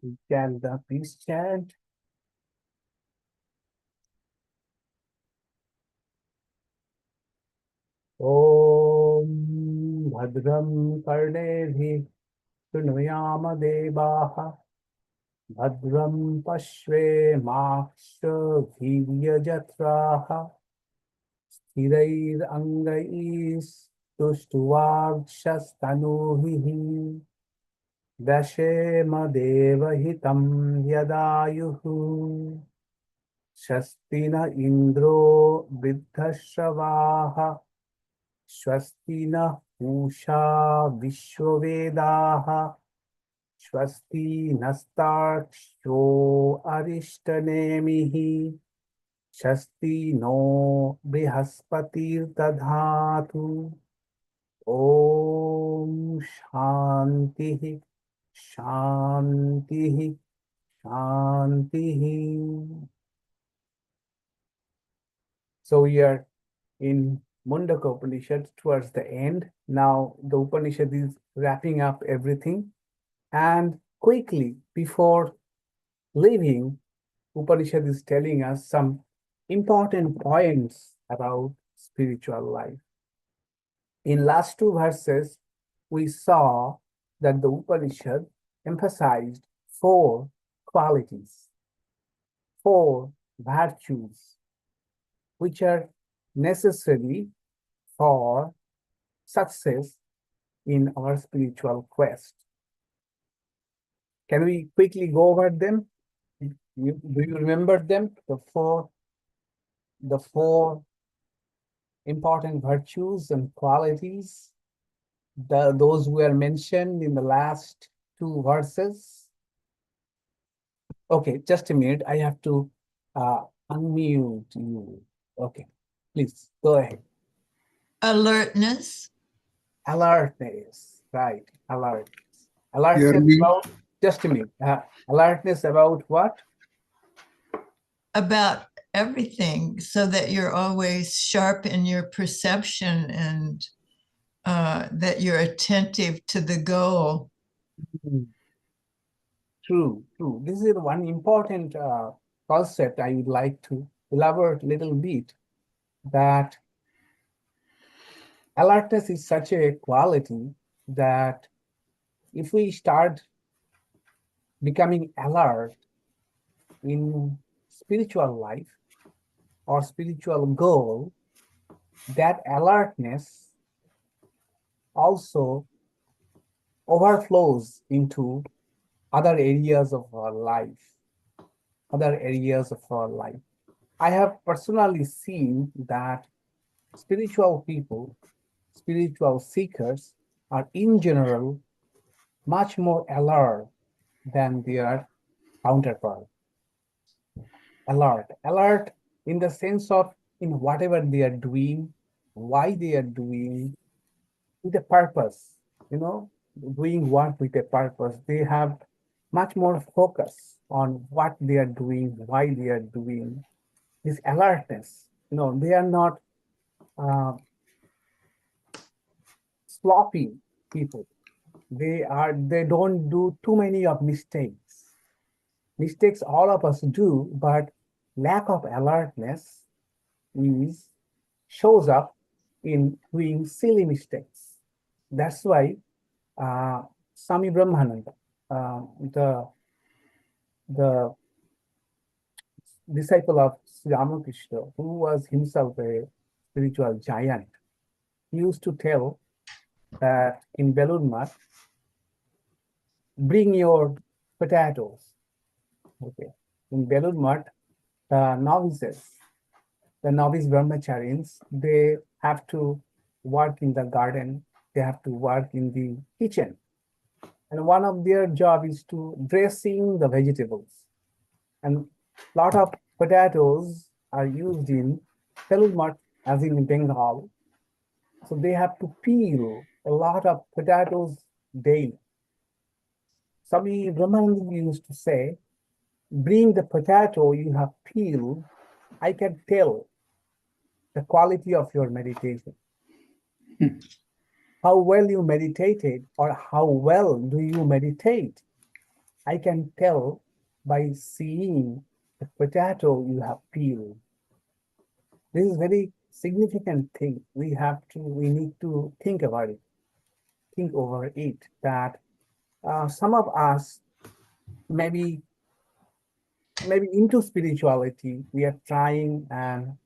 We chant the peace chant. Om Bhadram Karnevhi Shrunuyama Devaha Bhadram Pashve Maksha Dhīryajatraha Stirair Angais Tushtuvakshastanuhihi Dashema Devahitam Yadayuhu Shastina Indro Viddhashavaha Swastina Usha Vishwavedaha Swasti Nastaksho Arishtanemihi Shasti no Brihaspatir Tadhatu Om Shantihi Shantihi Shantihi. So we are in Mundaka Upanishad towards the end. Now the Upanishad is wrapping up everything. And quickly, before leaving, Upanishad is telling us some important points about spiritual life. In last two verses, we saw that the Upanishad emphasized four qualities, four virtues, which are necessary for success in our spiritual quest. Can we quickly go over them? Do you remember them? The four important virtues and qualities, those were mentioned in the last two verses. Okay, just a minute. I have to unmute you. Okay, please go ahead. Alertness. Alertness, right? Alertness. Alertness about, just a minute. Alertness about what? About everything, so that you're always sharp in your perception and that you're attentive to the goal. True, true. This is one important concept I would like to elaborate a little bit, that alertness is such a quality that if we start becoming alert in spiritual life or spiritual goal, that alertness also overflows into other areas of our life, I have personally seen that spiritual people, spiritual seekers are in general much more alert than their counterpart. Alert in the sense of in whatever they are doing, why they are doing, with a purpose, doing work with a purpose. They have much more focus on what they are doing, why they are doing. This alertness, they are not sloppy people. They don't do too many of mistakes. Mistakes all of us do, but lack of alertness shows up in doing silly mistakes. That's why Swami Brahmananda, the disciple of Sri Ramakrishna, who was himself a spiritual giant, he used to tell that in Belur Math, bring your potatoes. Okay. In Belur Math, the novice brahmacharis, they have to work in the garden, they have to work in the kitchen. And one of their job is to dressing the vegetables. And a lot of potatoes are used in Belur Math, as in Bengal. So they have to peel a lot of potatoes daily. Swami Brahmananda used to say, bring the potato you have peeled, I can tell the quality of your meditation. How well you meditated, or how well do you meditate? I can tell by seeing the potato you have peeled. This is very significant thing. We need to think about it, think over it, that some of us maybe into spirituality, we are trying and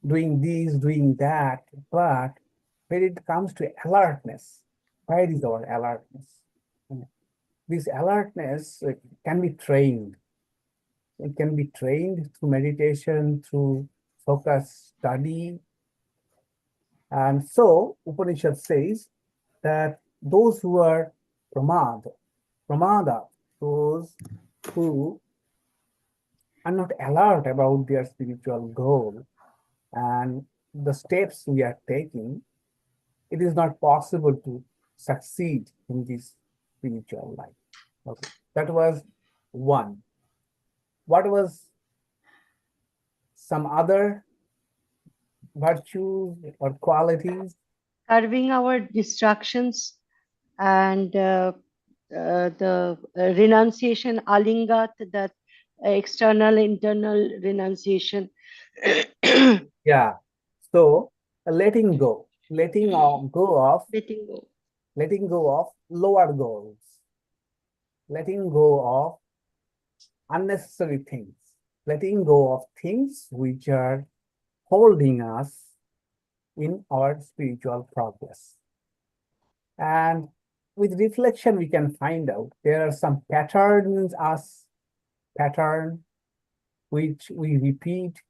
doing this, doing that, but when it comes to alertness, where is our alertness? This alertness can be trained. It can be trained through meditation, through focus study. And so Upanishad says that those who are pramada, those who are not alert about their spiritual goal and the steps we are taking, it is not possible to succeed in this spiritual life. Okay, that was one. What was some other virtues or qualities? Curbing our distractions and the renunciation, alingat, that external, internal renunciation. Yeah. So letting go Letting of lower goals, letting go of unnecessary things, letting go of things which are holding us in our spiritual progress. And with reflection, we can find out there are some patterns which we repeat,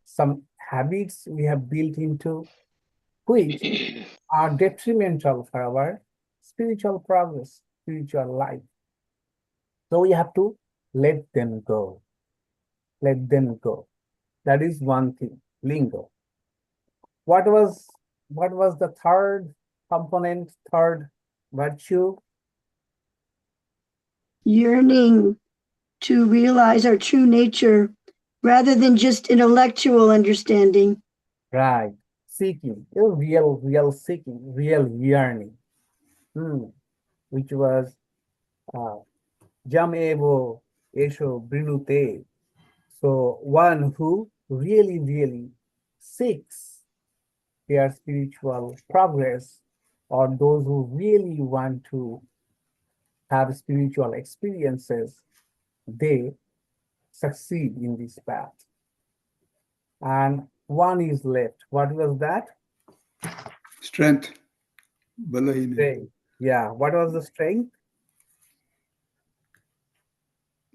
some habits we have built into, which are detrimental for our spiritual progress, spiritual life. So we have to let them go. Let them go. That is one thing, lingo. What was the third component, third virtue? Yearning to realize our true nature rather than just intellectual understanding. Right. Seeking, real seeking, real yearning. Which was jam evo esho brinute. So one who really seeks their spiritual progress, or those who really want to have spiritual experiences, they succeed in this path. And one is left. What was that? Strength. Balahini. Strength. Yeah. What was the strength?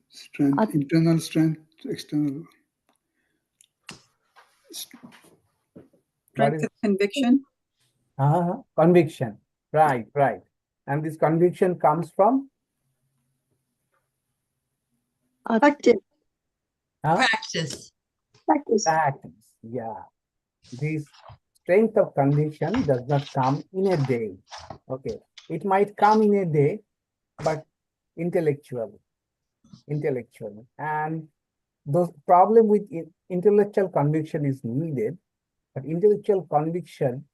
Strength, internal strength, external. Strength of conviction. Conviction. Right. And this conviction comes from? Practice. Practice. Yeah. This strength of conviction does not come in a day. Okay. It might come in a day, but intellectually. And the problem with intellectual conviction is needed, but intellectual conviction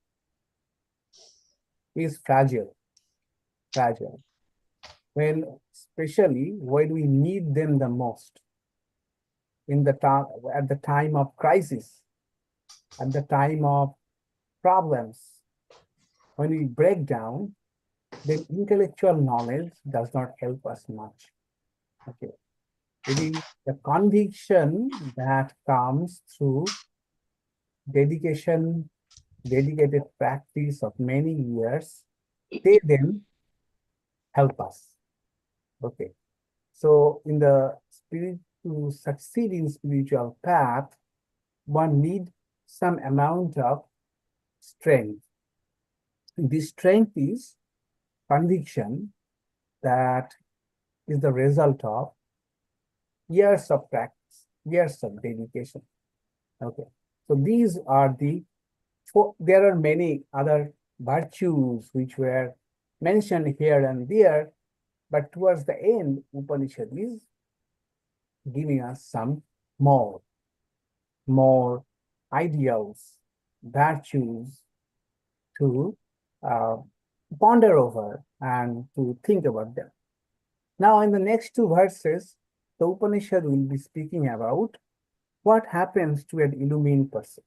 is fragile. Especially when we need them the most, at the time of crisis, at the time of problems, when we break down, then intellectual knowledge does not help us much. Okay. It is the conviction that comes through dedicated practice of many years. They then help us. Okay. So in the spirit, to succeed in spiritual path, one needs some amount of strength. This strength is conviction that is the result of years of practice, years of dedication. Okay. So these are there are many other virtues which were mentioned here and there, but towards the end, Upanishad is giving us some more ideals, virtues to ponder over and to think about them. Now, in the next two verses, the Upanishad will be speaking about what happens to an illumined person.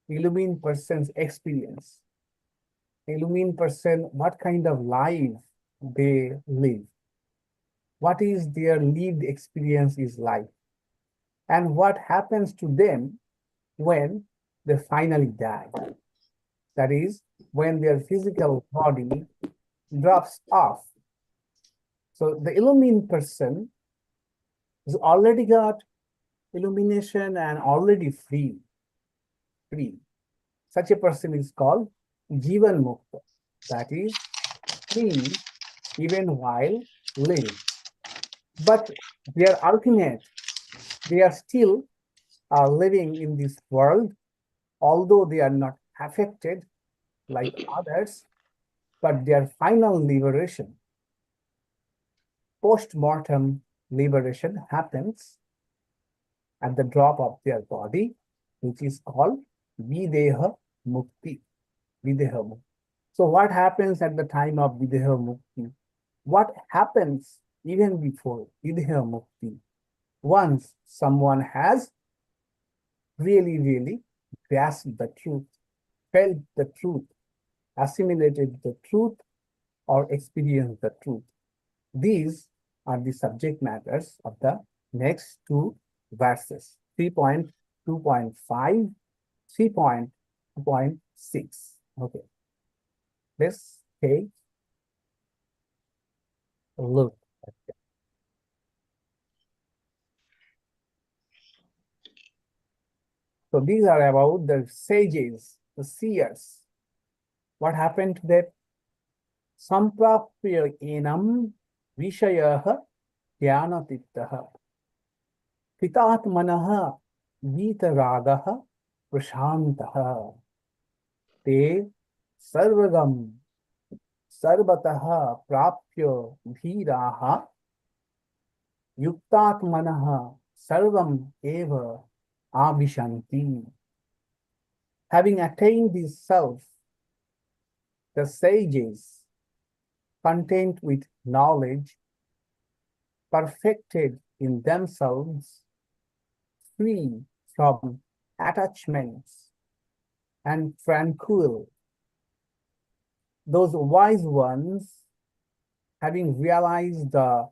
Illumined person's experience. Illumined person, what kind of life they live. What is their lived experience is like. And what happens to them when they finally die. That is, when their physical body drops off. So the illumined person has already got illumination and already free. Such a person is called Jivan Mukta. That is, free even while living. But they are ultimate. They are still living in this world, although they are not affected like others, but their final liberation, post-mortem liberation, happens at the drop of their body, which is called Videha Mukti. Videha Mukti. So what happens at the time of Videha Mukti? What happens even before Videha Mukti? Once someone has really grasped the truth, felt the truth, assimilated the truth, or experienced the truth. These are the subject matters of the next two verses, 3.2.5, 3.2.6. Okay. Let's take a look at that. So these are about the sages, the seers. What happened to them? Saṃprāpya enam ṛṣayaḥ jñānatṛptāḥ kṛtātmānaḥ vītarāgāḥ praśāntāḥ te sarvagam sarvataḥ prāpya dhīrāḥ yuktātmānaḥ sarvam eva āviśanti. Having attained this self, the sages, content with knowledge, perfected in themselves, free from attachments, and tranquil. Those wise ones, having realized the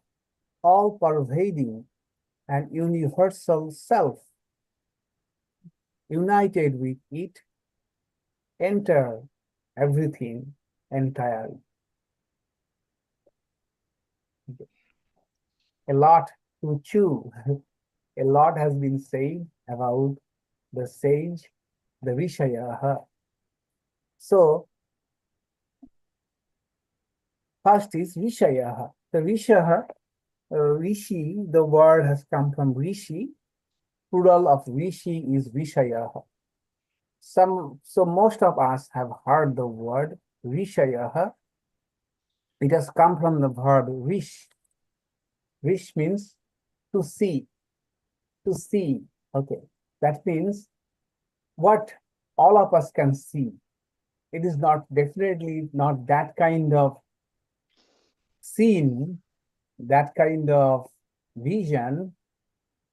all-pervading and universal self, united with it, enter everything entirely. A lot to chew. A lot has been said about the sage, the ṛṣayaḥ. So, first is ṛṣayaḥ. The ṛṣayaḥ, rishi, the word has come from rishi. Plural of rishi is ṛṣayaḥ. So most of us have heard the word ṛṣayaḥ. It has come from the verb rish. Rish means to see. To see. Okay. That means what all of us can see. It is not definitely not that kind of seeing, that kind of vision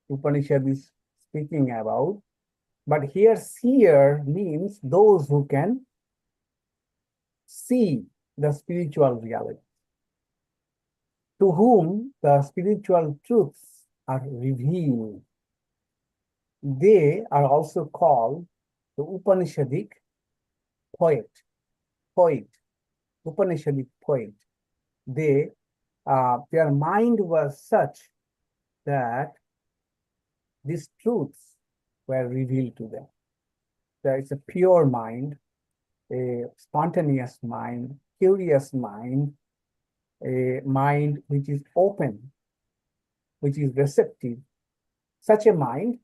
Upanishad is speaking about. But here, seer means those who can see the spiritual reality, to whom the spiritual truths are revealed. They are also called the Upanishadic poet, Upanishadic poet. Their mind was such that these truths were revealed to them. There is a pure mind, a spontaneous mind, curious mind, a mind which is open, which is receptive. Such a mind,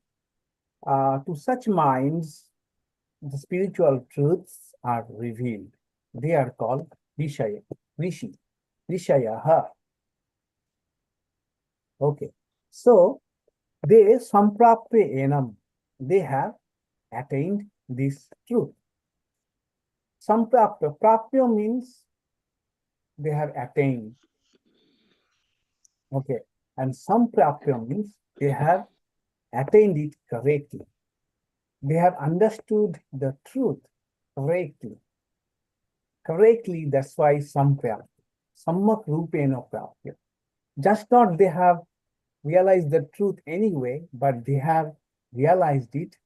to such minds, the spiritual truths are revealed. They are called ṛṣayaḥ. Okay, so they saṃprāpya enam, they have attained this truth. Saṃprāpya, prāpya means they have attained. Okay. And saṃprāpya means they have attained it correctly. They have understood the truth correctly. Correctly, that's why saṃprāpya. Sammak rupena prāpya. Just not they have realized the truth anyway, but they have realized it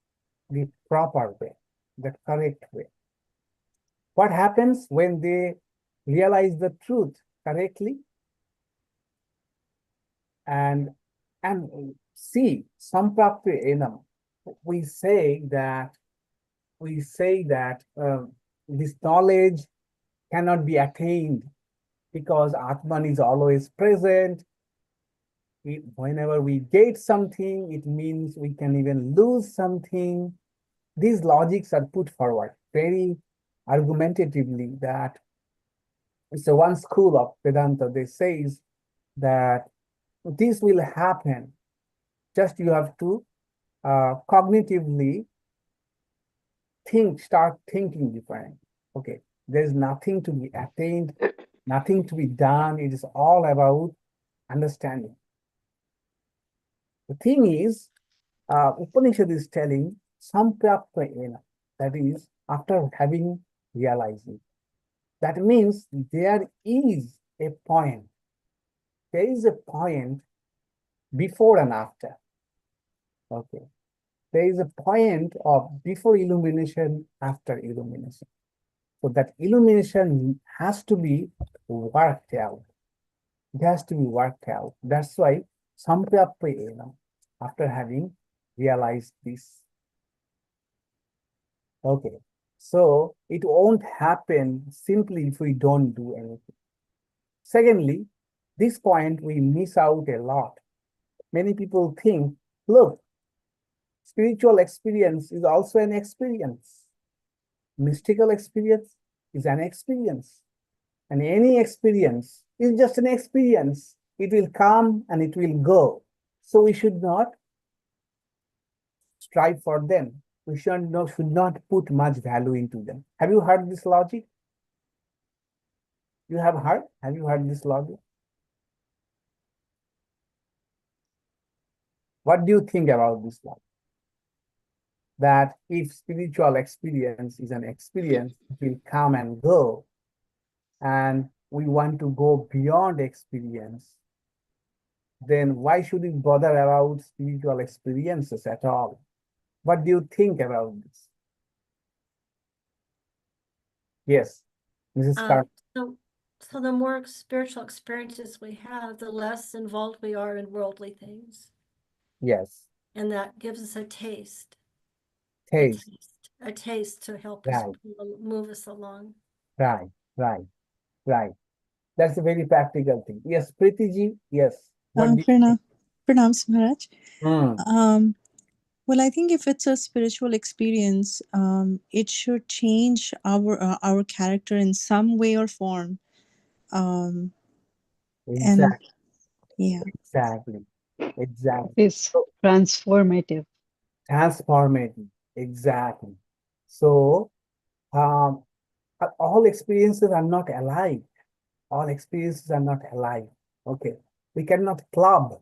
the proper way, the correct way. What happens when they realize the truth correctly? And see, saṃprāpya enam. We say that this knowledge cannot be attained because Atman is always present. Whenever we get something, it means we can even lose something. These logics are put forward very argumentatively that it's a one school of Vedanta. They says that this will happen. Just you have to cognitively start thinking different. Okay, there's nothing to be attained, nothing to be done. It is all about understanding. The thing is, Upanishad is telling saṃprāpya enam, that is, after having realized it. That means there is a point. There is a point before and after. Okay. There is a point of before illumination, after illumination. So that illumination has to be worked out. It has to be worked out. That's why saṃprāpya enam, after having realized this. Okay. So it won't happen simply if we don't do anything. Secondly, this point we miss out a lot. Many people think, look, spiritual experience is also an experience. Mystical experience is an experience. And any experience is just an experience. It will come and it will go. So we should not strive for them. We should not put much value into them. Have you heard this logic? You have heard? Have you heard this logic? What do you think about this logic? That if spiritual experience is an experience, it will come and go, and we want to go beyond experience, then why should we bother about spiritual experiences at all? What do you think about this? Yes, Mrs. Carter. So the more spiritual experiences we have, the less involved we are in worldly things. Yes. And that gives us a taste. Taste. A taste to help Right. us move us along. Right. That's a very practical thing. Yes, Preetiji, yes. What do you think? Pranam Maharaj. Mm. Well, I think if it's a spiritual experience, it should change our character in some way or form. And Exactly. yeah, Exactly. It's transformative. Transformative. Exactly. So, all experiences are not alike. All experiences are not alike. Okay. We cannot club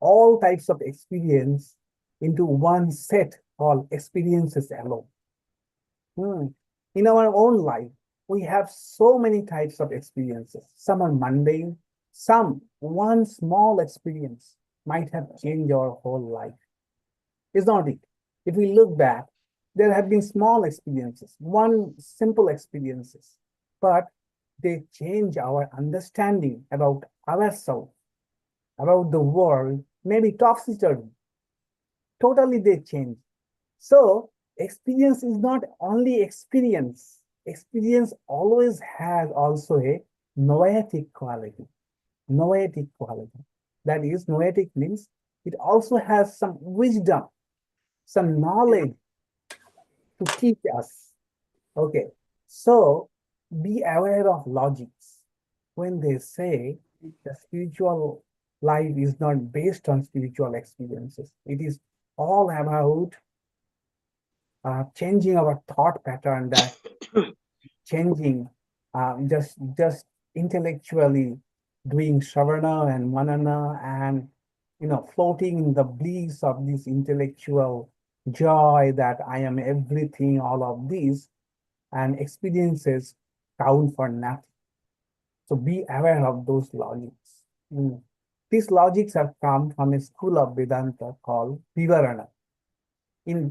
all types of experience into one set called experiences alone. In our own life, we have so many types of experiences. Some are mundane, one small experience might have changed our whole life. Is not it? If we look back, there have been small experiences, one simple experiences, but they change our understanding about ourselves, about the world, maybe topsy-turvy. Totally they change. So experience is not only experience. Experience always has also a noetic quality. Noetic quality. That is, noetic means it also has some wisdom, some knowledge to teach us. Okay. So be aware of logics. When they say the spiritual life is not based on spiritual experiences, it is all about changing our thought pattern, that changing just intellectually, doing Shravana and Manana and, floating in the bliss of this intellectual joy that I am everything, all of these, and experiences count for nothing. So be aware of those logics. These logics have come from a school of Vedanta called Vivarana.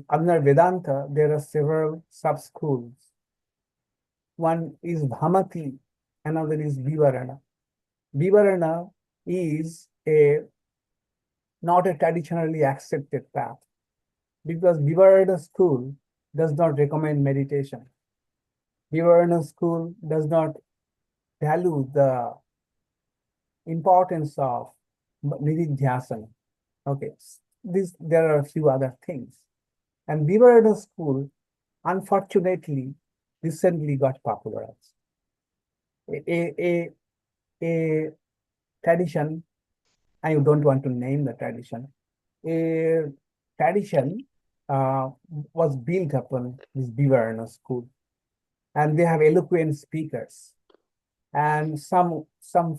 Under Vedanta, there are several sub-schools. One is Bhamati, another is Vivarana. Vivarana is not a traditionally accepted path because Vivarana school does not recommend meditation. Vivarana school does not value the importance of nididhyasana. Okay, there are a few other things. And Vivarana school, unfortunately, recently got popularized. A tradition, I don't want to name the tradition, a tradition was built upon this Vivarana school. And they have eloquent speakers. And some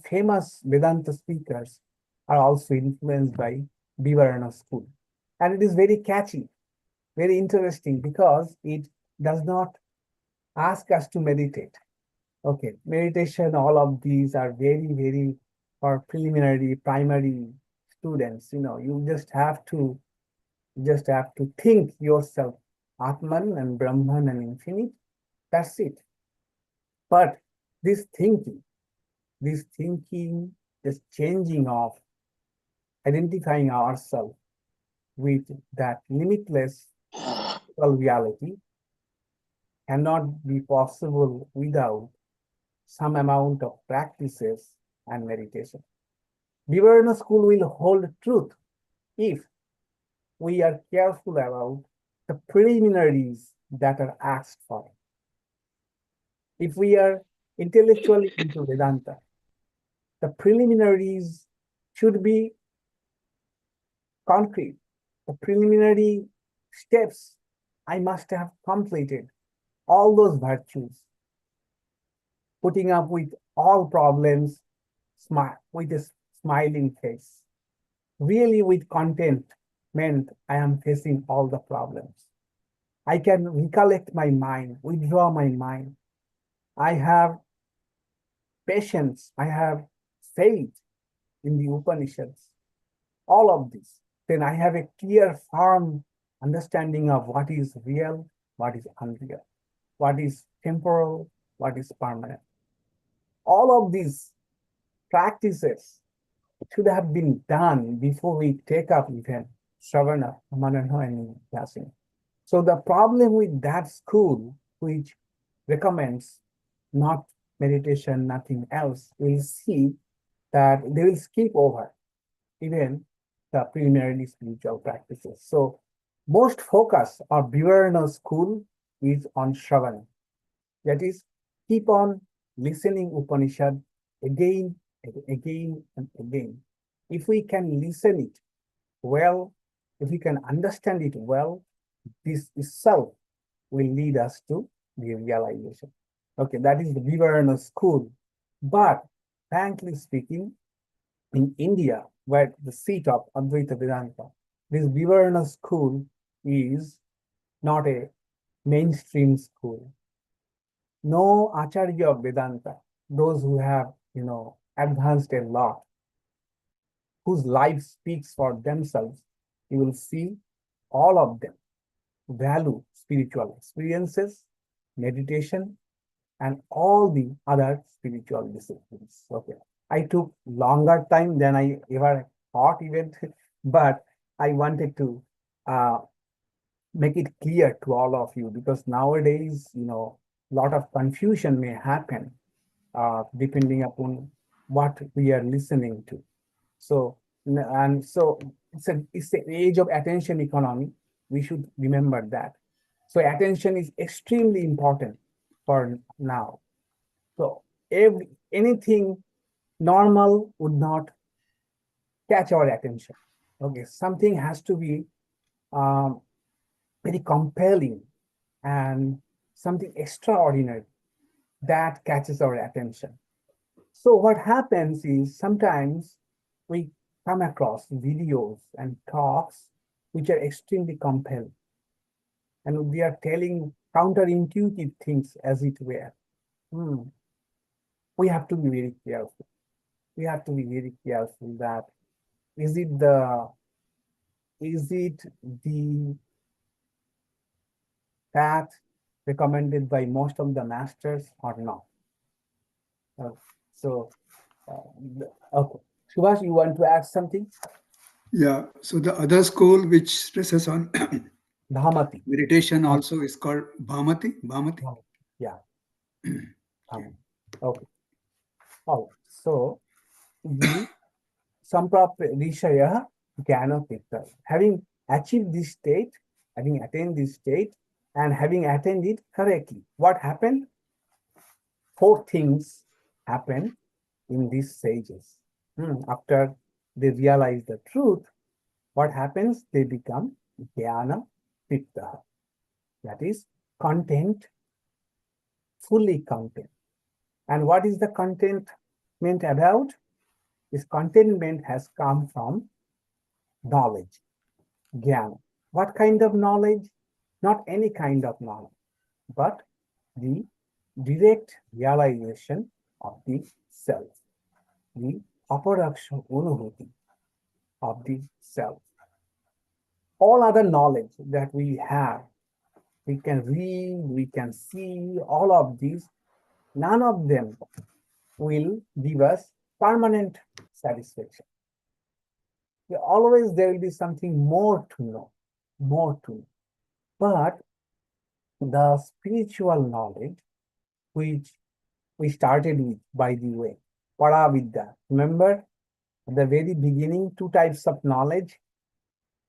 famous Vedanta speakers are also influenced by Vivarana school. And it is very catchy, very interesting because it does not ask us to meditate. Okay, meditation, all of these are very, very for preliminary, primary students. You just have to think yourself, Atman and Brahman and infinite. That's it. But this thinking, this changing of identifying ourselves with that limitless reality cannot be possible without some amount of practices and meditation. Vivarana school will hold truth if we are careful about the preliminaries that are asked for. If we are intellectually into Vedanta, the preliminaries should be concrete. The preliminary steps I must have completed all those virtues, putting up with all problems, with a smiling face, really with contentment. I am facing all the problems. I can recollect my mind, withdraw my mind. I have patience, I have faith in the Upanishads, all of this. Then I have a clear, firm understanding of what is real, what is unreal, what is temporal, what is permanent. All of these practices should have been done before we take up even Shravana, Manana, and Yasina. So the problem with that school, which recommends not meditation, nothing else, we'll see that they will skip over even the preliminary spiritual practices. So most focus of Vivarana school is on Shravana. That is, keep on listening Upanishad again and again and again. If we can listen it well, if we can understand it well, this itself will lead us to the realization. Okay, that is the Vivarana school. But frankly speaking, in India, where the seat of Advaita Vedanta, this Vivarana school is not a mainstream school. No Acharya of Vedanta, those who have, advanced a lot, whose life speaks for themselves, you will see all of them value spiritual experiences, meditation, and all the other spiritual disciplines. Okay, I took longer time than I ever thought even, but I wanted to make it clear to all of you because nowadays, a lot of confusion may happen depending upon what we are listening to. So it's the age of attention economy. We should remember that. So attention is extremely important for now. So anything normal would not catch our attention. Okay, something has to be very compelling and something extraordinary that catches our attention. So what happens is sometimes we come across videos and talks which are extremely compelling. And we are telling counterintuitive things as it were. We have to be very careful. We have to be very careful that is it the path recommended by most of the masters or not? Okay. Subhash, you want to add something? Yeah. So the other school which stresses on Bhamati. meditation also is called Bhamati. Bhamati. Yeah. Okay. Oh, so the saṃprāpya ṛṣayaḥ jñānatṛptāḥ. Having achieved this state, having attained this state, and having attained it correctly, what happened? 4 things happen in these sages. After they realize the truth, what happens? They become jñānatṛptāḥ. That is content, fully content. And what is the contentment about? This contentment has come from knowledge, jnana. What kind of knowledge? Not any kind of knowledge, but the direct realization of the self, the aparaksha unubhuti of the self. All other knowledge that we have, we can read, we can see, all of these, none of them will give us permanent satisfaction. Always there will be something more to know, more to know. But the spiritual knowledge, which we started with, by the way, paravidya. Remember, at the very beginning, 2 types of knowledge.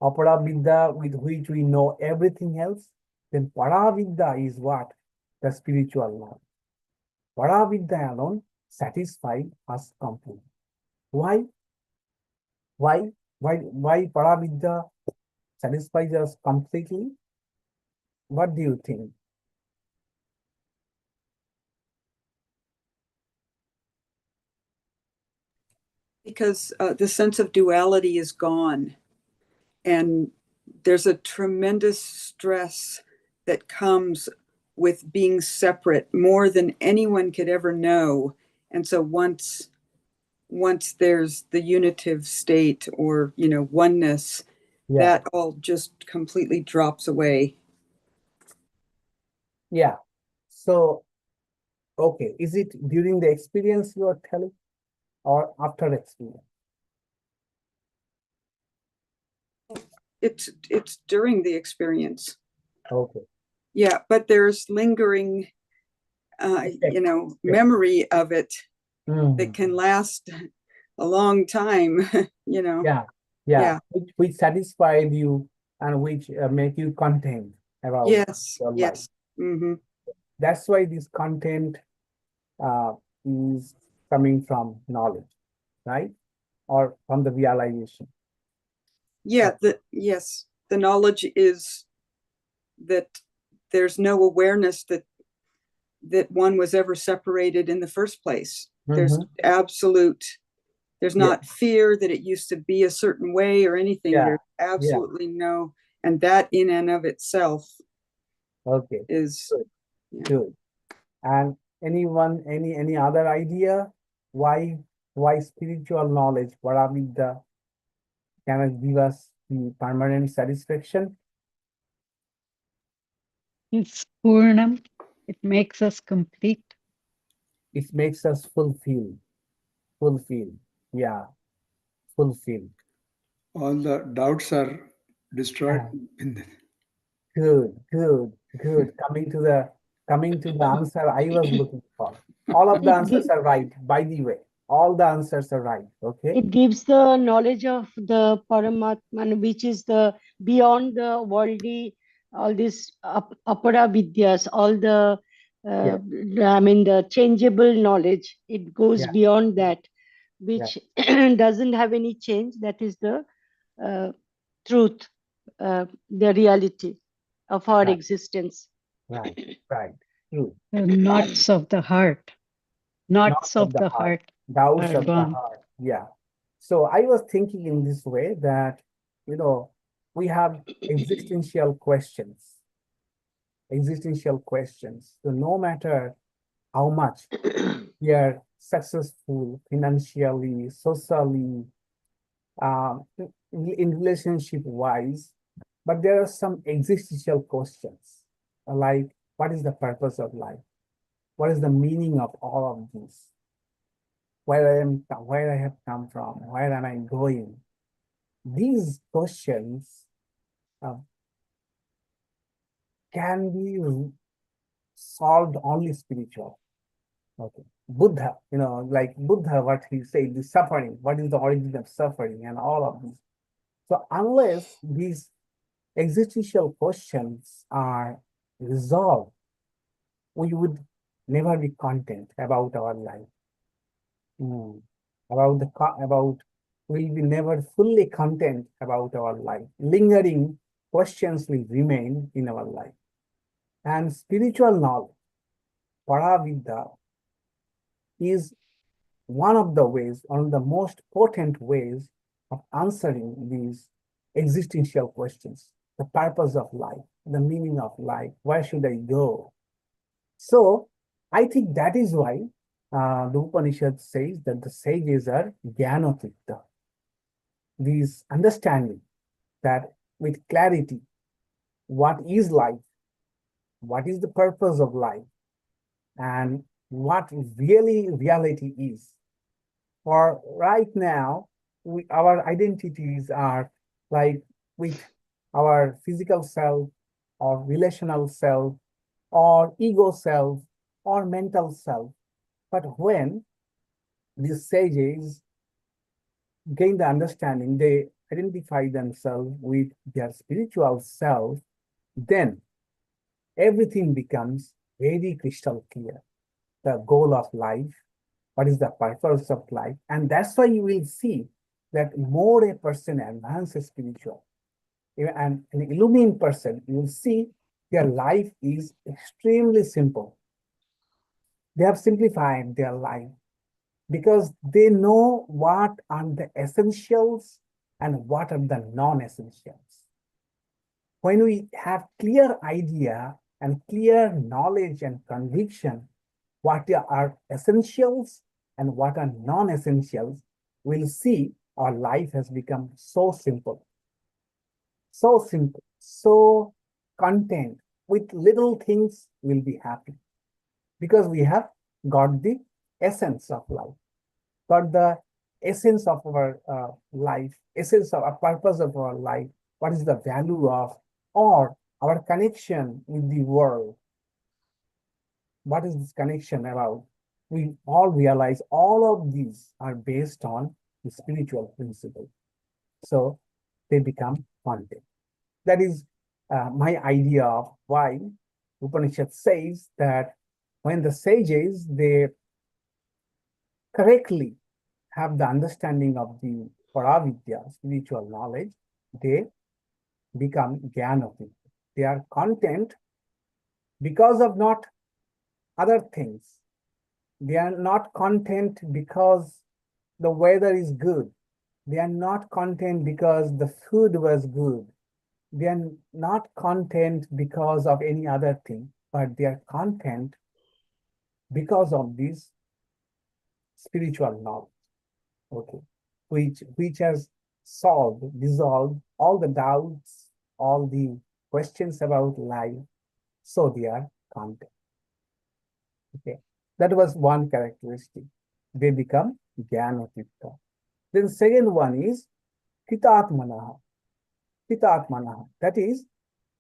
Aparavidya, with which we know everything else. Then paravidya is what? The spiritual knowledge. Paravidya alone satisfied us completely. Why? Why paravidya satisfies us completely? What do you think? Because the sense of duality is gone, and there's a tremendous stress that comes with being separate, more than anyone could ever know. And so once there's the unitive state, or oneness, that all just completely drops away. Yeah. So, okay, is it during the experience you are telling, or after experience? It's during the experience. Okay. Yeah, but there's lingering, memory of it that can last a long time. Yeah. Which satisfied you and which make you content about your life. That's why this content is coming from knowledge, right? Or from the realization. Yeah, the knowledge is that there's no awareness that one was ever separated in the first place. There's absolute, there's not fear that it used to be a certain way or anything. There's absolutely no, and that in and of itself is good. And anyone, any other idea why spiritual knowledge, paravidya, cannot give us the permanent satisfaction? It's purnam. It makes us complete. It makes us fulfilled. Yeah, fulfilled. All the doubts are destroyed. Good. Coming to the answer I was looking for. All of the answers are right, by the way. All the answers are right. Okay. It gives the knowledge of the Paramatman, which is the beyond the worldly, all these apara vidyas, all the the changeable knowledge. It goes beyond that, which doesn't have any change. That is the truth, the reality of our existence. Right. True. The knots of the heart. Knots of the heart. doubts of the Sarvam. heart. Yeah. So I was thinking in this way that, we have existential questions. So no matter how much we are successful financially, socially, in relationship wise, but there are some existential questions like, what is the purpose of life? What is the meaning of all of this? Where I have come from, where am I going? These questions can be solved only spiritual. Okay. Buddha, like Buddha, what he said, the suffering, what is the origin of suffering and all of this. So unless these existential questions are resolved, we would never be content about our life. We'll be never fully content about our life. Lingering questions will remain in our life. And spiritual knowledge, paravidya, is one of the most potent ways of answering these existential questions. The purpose of life, the meaning of life, where should I go? So I think that is why the Upanishad says that the sages are jñānatṛptāḥ. These understanding that with clarity, what is life, what is the purpose of life, and what really reality is. For right now, our identities are like with our physical self or relational self or ego self or mental self. But when these sages gain the understanding, they identify themselves with their spiritual self, then everything becomes very crystal clear. The goal of life, what is the purpose of life, and that's why you will see that more a person advances spiritual, and an illumined person, you will see their life is extremely simple. They have simplified their life because they know what are the essentials and what are the non-essentials. When we have clear idea and clear knowledge and conviction, what are essentials and what are non-essentials, we'll see our life has become so simple, so content. With little things, we'll be happy because we have got the essence of life, got the essence of our life, essence of a purpose of our life, what is the value of, or our connection with the world. What is this connection about? We all realize all of these are based on the spiritual principle. So they become content. That is my idea of why Upanishad says that when the sages, they correctly have the understanding of the paravidya, spiritual knowledge, they become jñānatṛptāḥ. They are content because of not other things. They are not content because the weather is good. They are not content because the food was good. They are not content because of any other thing, but they are content because of this spiritual knowledge, okay, which has dissolved all the doubts, all the questions about life. So they are content. Okay, that was one characteristic. They become jñānatṛptāḥ. Then second one is kṛtātmānaḥ. That is,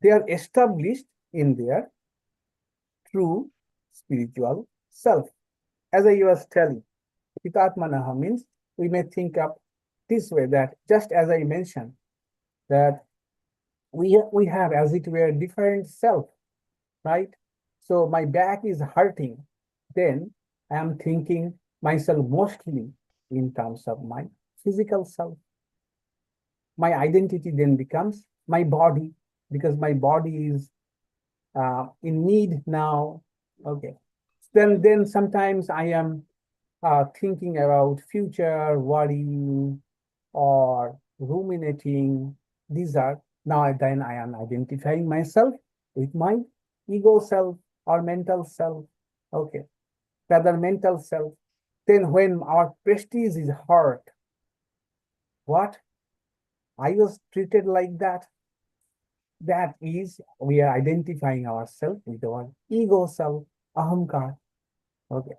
they are established in their true spiritual self. As I was telling, kṛtātmānaḥ means we may think up this way, that just as I mentioned, that we have, as it were, different self, right? So my back is hurting, then I am thinking myself mostly in terms of my physical self. My identity then becomes my body, because my body is in need now. Okay. Then sometimes I am thinking about future, worrying, or ruminating. These are now then I am identifying myself with my ego self or mental self. Okay, rather mental self. Then when our prestige is hurt, what? I was treated like that. That is, we are identifying ourselves with our ego self, ahamkar. Okay.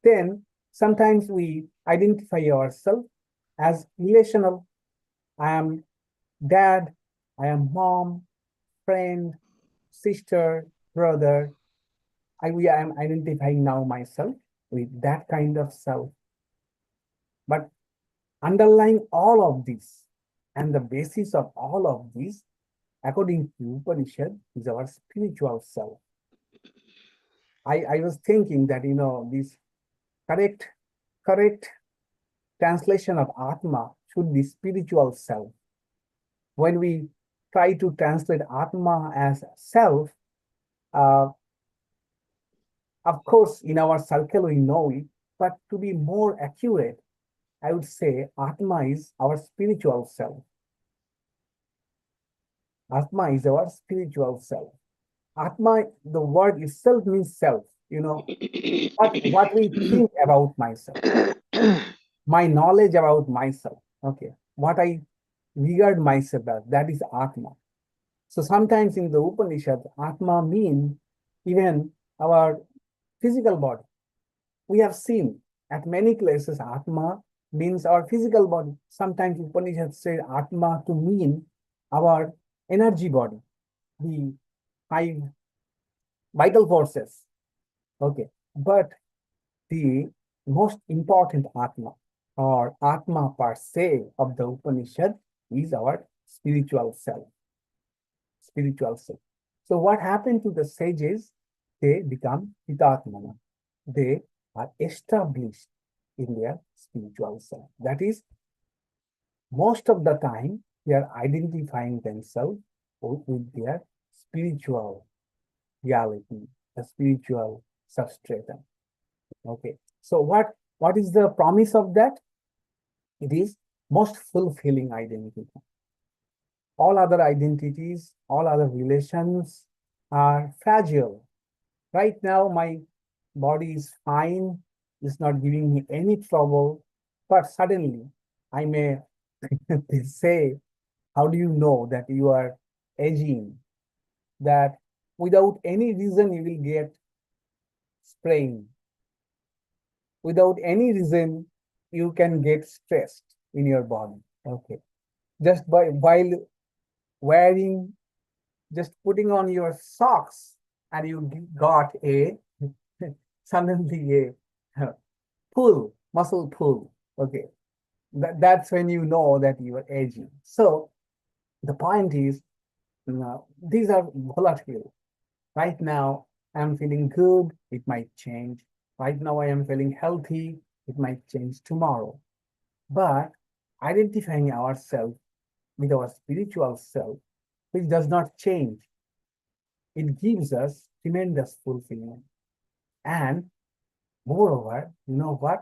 Then sometimes we identify ourselves as relational. I am dad, I am mom, friend, sister, brother. I am identifying now myself with that kind of self. But underlying all of this and the basis of all of this, according to Upanishad, is our spiritual self. I was thinking that, this correct translation of Atma should be spiritual self. When we try to translate Atma as self, of course, in our circle we know it, but to be more accurate, I would say Atma is our spiritual self. Atma is our spiritual self. Atma, the word itself means self, what we think about myself, my knowledge about myself, okay, what I regard myself as, that is Atma. So sometimes in the Upanishad, Atma means even our physical body. We have seen at many places Atma means our physical body. Sometimes Upanishad say Atma to mean our energy body, the 5 vital forces. Okay, but the most important Atma or Atma per se of the Upanishad is our spiritual self. Spiritual self. So what happened to the sages? They become vītarāgāḥ. They are established in their spiritual self. That is, most of the time, they are identifying themselves with their spiritual reality, the spiritual substratum. Okay. So what is the promise of that? It is most fulfilling identity. All other identities, all other relations are fragile. Right now, my body is fine, it's not giving me any trouble, but suddenly I may say, how do you know that you are aging? That without any reason you will get sprained. Without any reason, you can get stressed in your body. Okay. Just while wearing, just putting on your socks, and you got suddenly a muscle pull. Okay. That's when you know that you are aging. So the point is, these are volatile. Right now, I'm feeling good, it might change. Right now, I am feeling healthy, it might change tomorrow. But identifying ourselves with our spiritual self, which does not change, it gives us tremendous fulfillment. And moreover, you know what?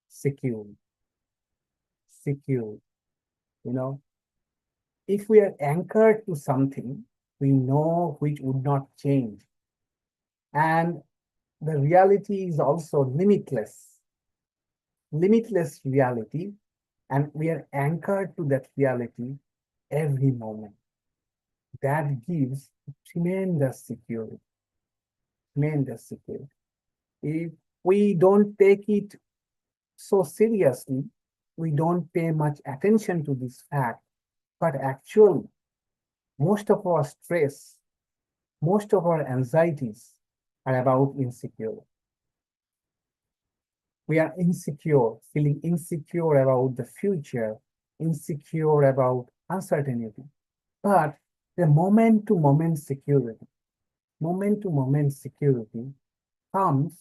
Secure. If we are anchored to something, we know which would not change. And the reality is also limitless reality, and we are anchored to that reality every moment. That gives tremendous security. If we don't take it so seriously, we don't pay much attention to this fact, but actually, most of our stress, most of our anxieties are about insecurity. We are insecure, feeling insecure about the future, insecure about uncertainty. But the moment-to-moment security comes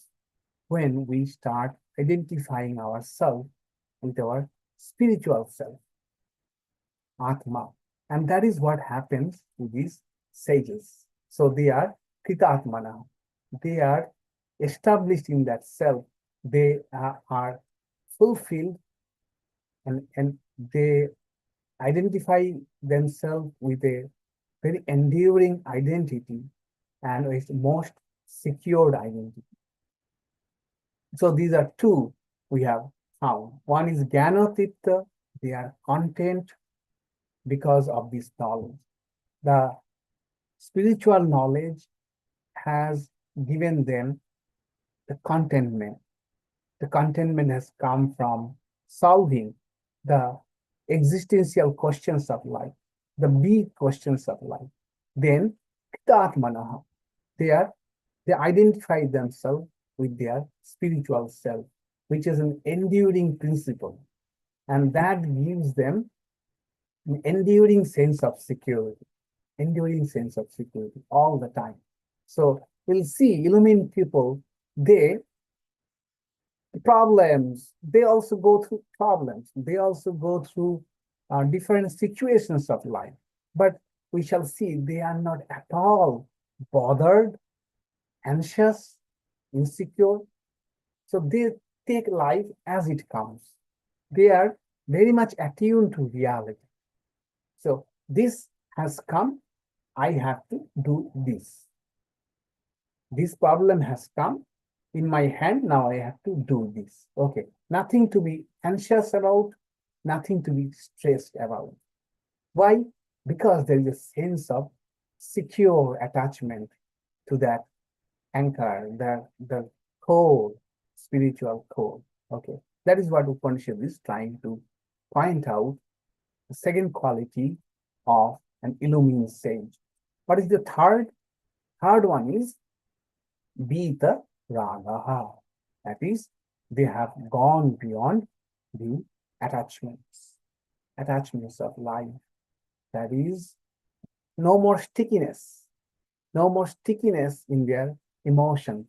when we start identifying ourselves with our spiritual self, Atma. And that is what happens to these sages. So they are kṛtātmānaḥ. They are established in that self they are fulfilled, and they identify themselves with a very enduring identity and with most secured identity. So these are two we have found. One is jñānatṛptāḥ, they are content because of this knowledge. The spiritual knowledge has given them the contentment. The contentment has come from solving the existential questions of life, the big questions of life. Then kṛtātmānaḥ, they identify themselves with their spiritual self, which is an enduring principle, and that gives them an enduring sense of security, all the time. So we'll see illumined people, they also go through problems. They also go through different situations of life. But we shall see they are not at all bothered, anxious, insecure. So they take life as it comes. They are very much attuned to reality. So this has come, I have to do this. This problem has come in my hand, now I have to do this. Okay, nothing to be anxious about, nothing to be stressed about. Why? Because there is a sense of secure attachment to that anchor, the core, spiritual core. Okay, that is what Upanishad is trying to point out. The second quality of an illumined sage. What is the third? Third one is vītarāgāḥ. That is, they have gone beyond the attachments of life. That is, no more stickiness in their emotions.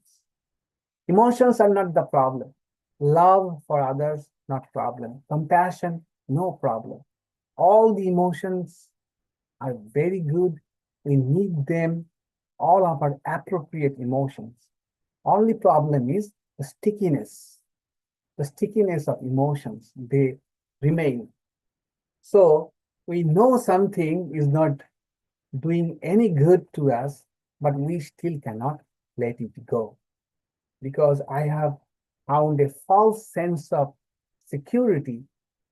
Emotions are not the problem. Love for others, not problem. Compassion, no problem. All the emotions are very good. We need them. All of our appropriate emotions. Only problem is the stickiness of emotions. They remain. So we know something is not doing any good to us, but we still cannot let it go. Because I have found a false sense of security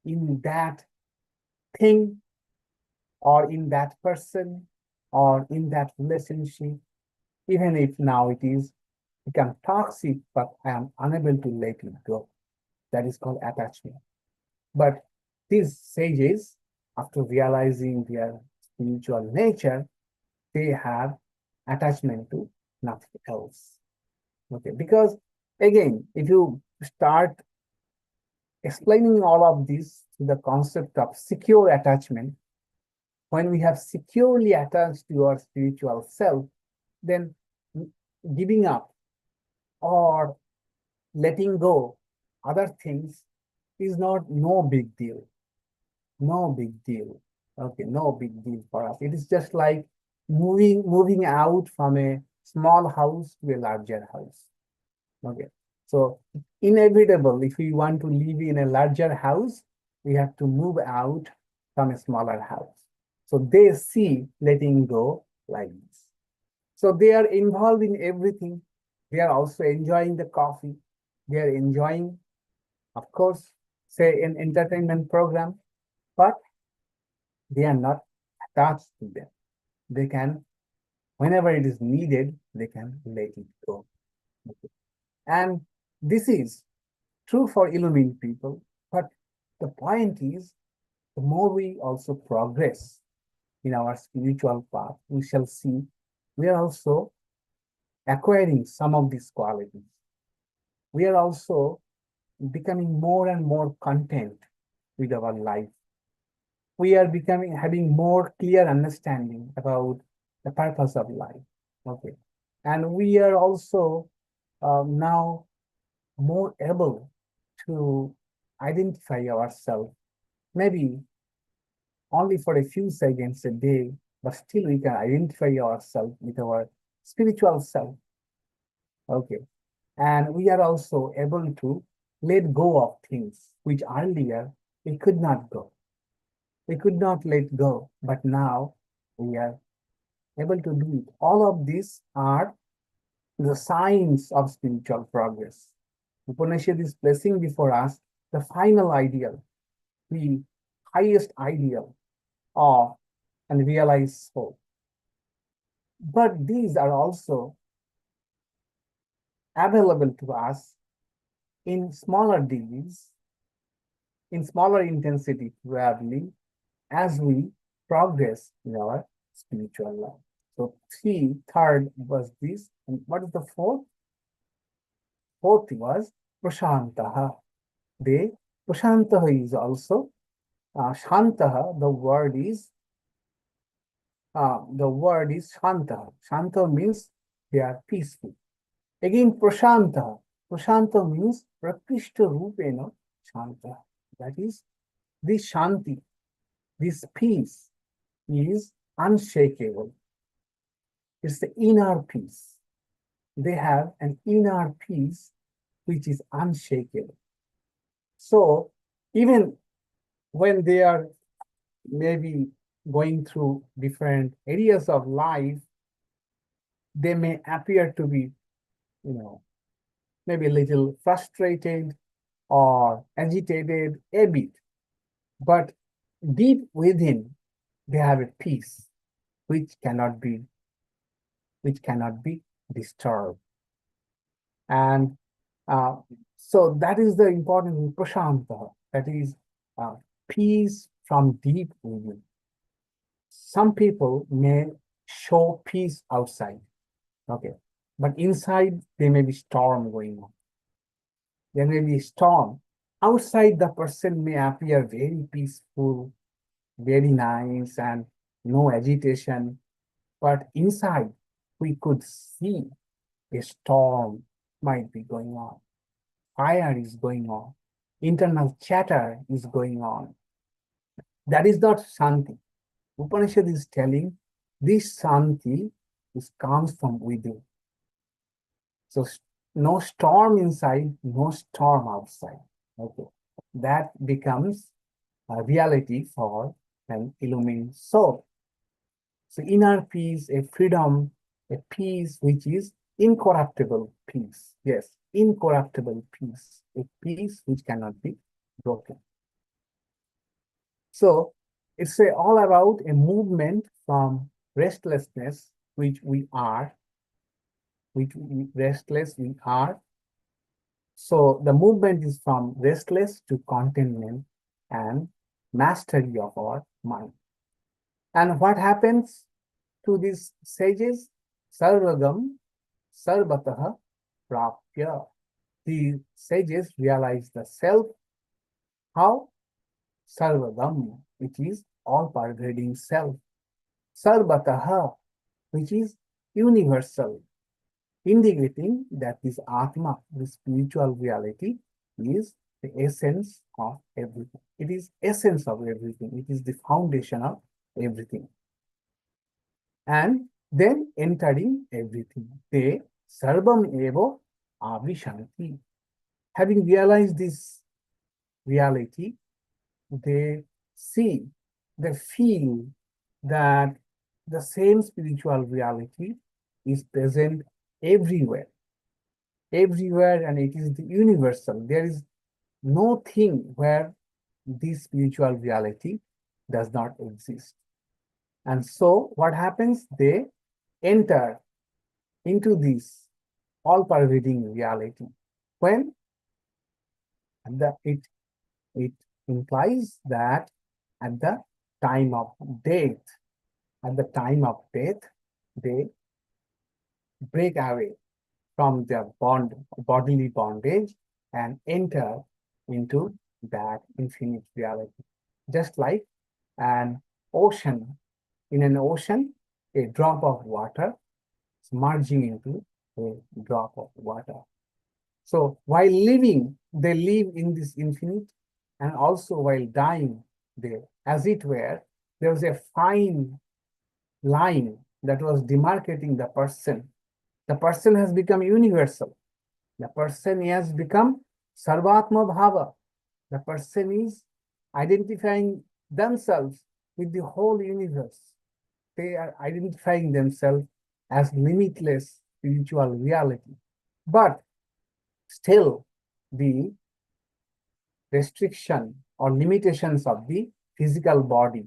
in that thing, or in that person, or in that relationship, even if now it is become toxic, but I am unable to let it go. That is called attachment. But these sages, after realizing their spiritual nature, they have attachment to nothing else. Okay, because again, if you start explaining all of this to the concept of secure attachment, when we have securely attached to our spiritual self, then giving up or letting go other things is no big deal. No big deal. Okay, no big deal for us. It is just like moving out from a small house to a larger house. Okay, so inevitable, if we want to live in a larger house, we have to move out from a smaller house. So they see letting go like this. So they are involved in everything. They are also enjoying the coffee. They are enjoying, of course, say an entertainment program, but they are not attached to them. They can, whenever it is needed, they can let it go. Okay. And this is true for illumined people, but the point is, the more we also progress in our spiritual path, we shall see we are also acquiring some of these qualities. We are also becoming more and more content with our life. We are having more clear understanding about the purpose of life. Okay, and we are also now more able to identify ourselves, maybe only for a few seconds a day, but still we can identify ourselves with our spiritual self. Okay, And we are also able to let go of things which earlier we could not go. We could not let go, but now we are able to do it. All of these are the signs of spiritual progress. Upanishad is placing before us the final ideal, the highest ideal of and realized soul. But these are also available to us in smaller degrees, in smaller intensity probably, as we progress in our spiritual life. So third was this, and what is the fourth? Fourth was praśāntāḥ. The praśāntāḥ is also shantaha. The word is shanta. Shanta means they are peaceful. Again, praśāntāḥ. Praśāntāḥ means prakṛishta rūpena shanta. That is, this shanti, this peace is unshakable. It's the inner peace. They have an inner peace which is unshakable. So even when they are maybe going through different areas of life, they may appear to be, maybe a little frustrated or agitated a bit, but deep within they have a peace which cannot be disturbed. And so that is the important praśāntāḥ, that is peace from deep within. Some people may show peace outside, okay, but inside there may be storm going on. There may be storm. Outside the person may appear very peaceful, very nice, and no agitation, but inside we could see a storm might be going on. Fire is going on. Internal chatter is going on. That is not Shanti. Upanishad is telling this Shanti comes from within. So no storm inside, no storm outside. Okay, that becomes a reality for an illumined soul. So inner peace, a freedom, a peace which is incorruptible peace. Yes, incorruptible peace, a peace which cannot be broken. So it's all about a movement from restlessness, which we are. So the movement is from restless to contentment and mastery of our mind. And what happens to these sages? Sarvagam, sarvataḥ, prāpya. The sages realize the self. How? Sarvagam, which is all-pervading self. Sarvataḥ, which is universal, indicating that this Atma, the spiritual reality, is the essence of everything. It is essence of everything. It is the foundation of everything. And then entering everything. They sarvam eva āviśanti. Having realized this reality, they see, they feel that the same spiritual reality is present everywhere, and it is the universal. There is no thing where this spiritual reality does not exist. And so what happens? They enter into this all-pervading reality. When? It implies that at the time of death, they break away from their bodily bondage and enter into that infinite reality. Just like an ocean. In an ocean, a drop of water is merging into a drop of water. So while living, they live in this infinite, and also while dying, as it were, there was a fine line that was demarcating the person. The person has become universal. The person has become sarvatma bhava. The person is identifying themselves with the whole universe. They are identifying themselves as limitless spiritual reality. But still, the restriction or limitations of the physical body,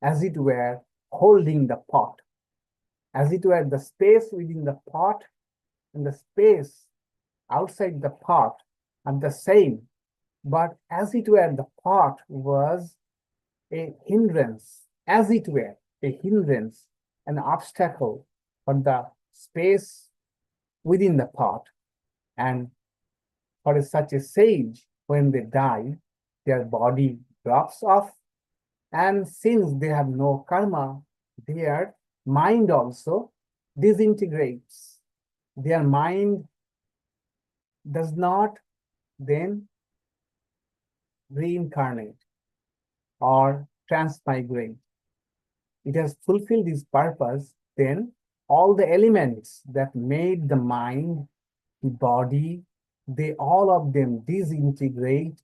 as it were, holding the pot, as it were, the space within the pot and the space outside the pot are the same, but as it were, the pot was a hindrance, as it were, a hindrance, an obstacle for the space within the pot. And for such a sage, when they die, their body drops off, and since they have no karma, their mind also disintegrates. Their mind does not then reincarnate or transmigrate. It has fulfilled its purpose, then all the elements that made the mind, the body, they all of them disintegrate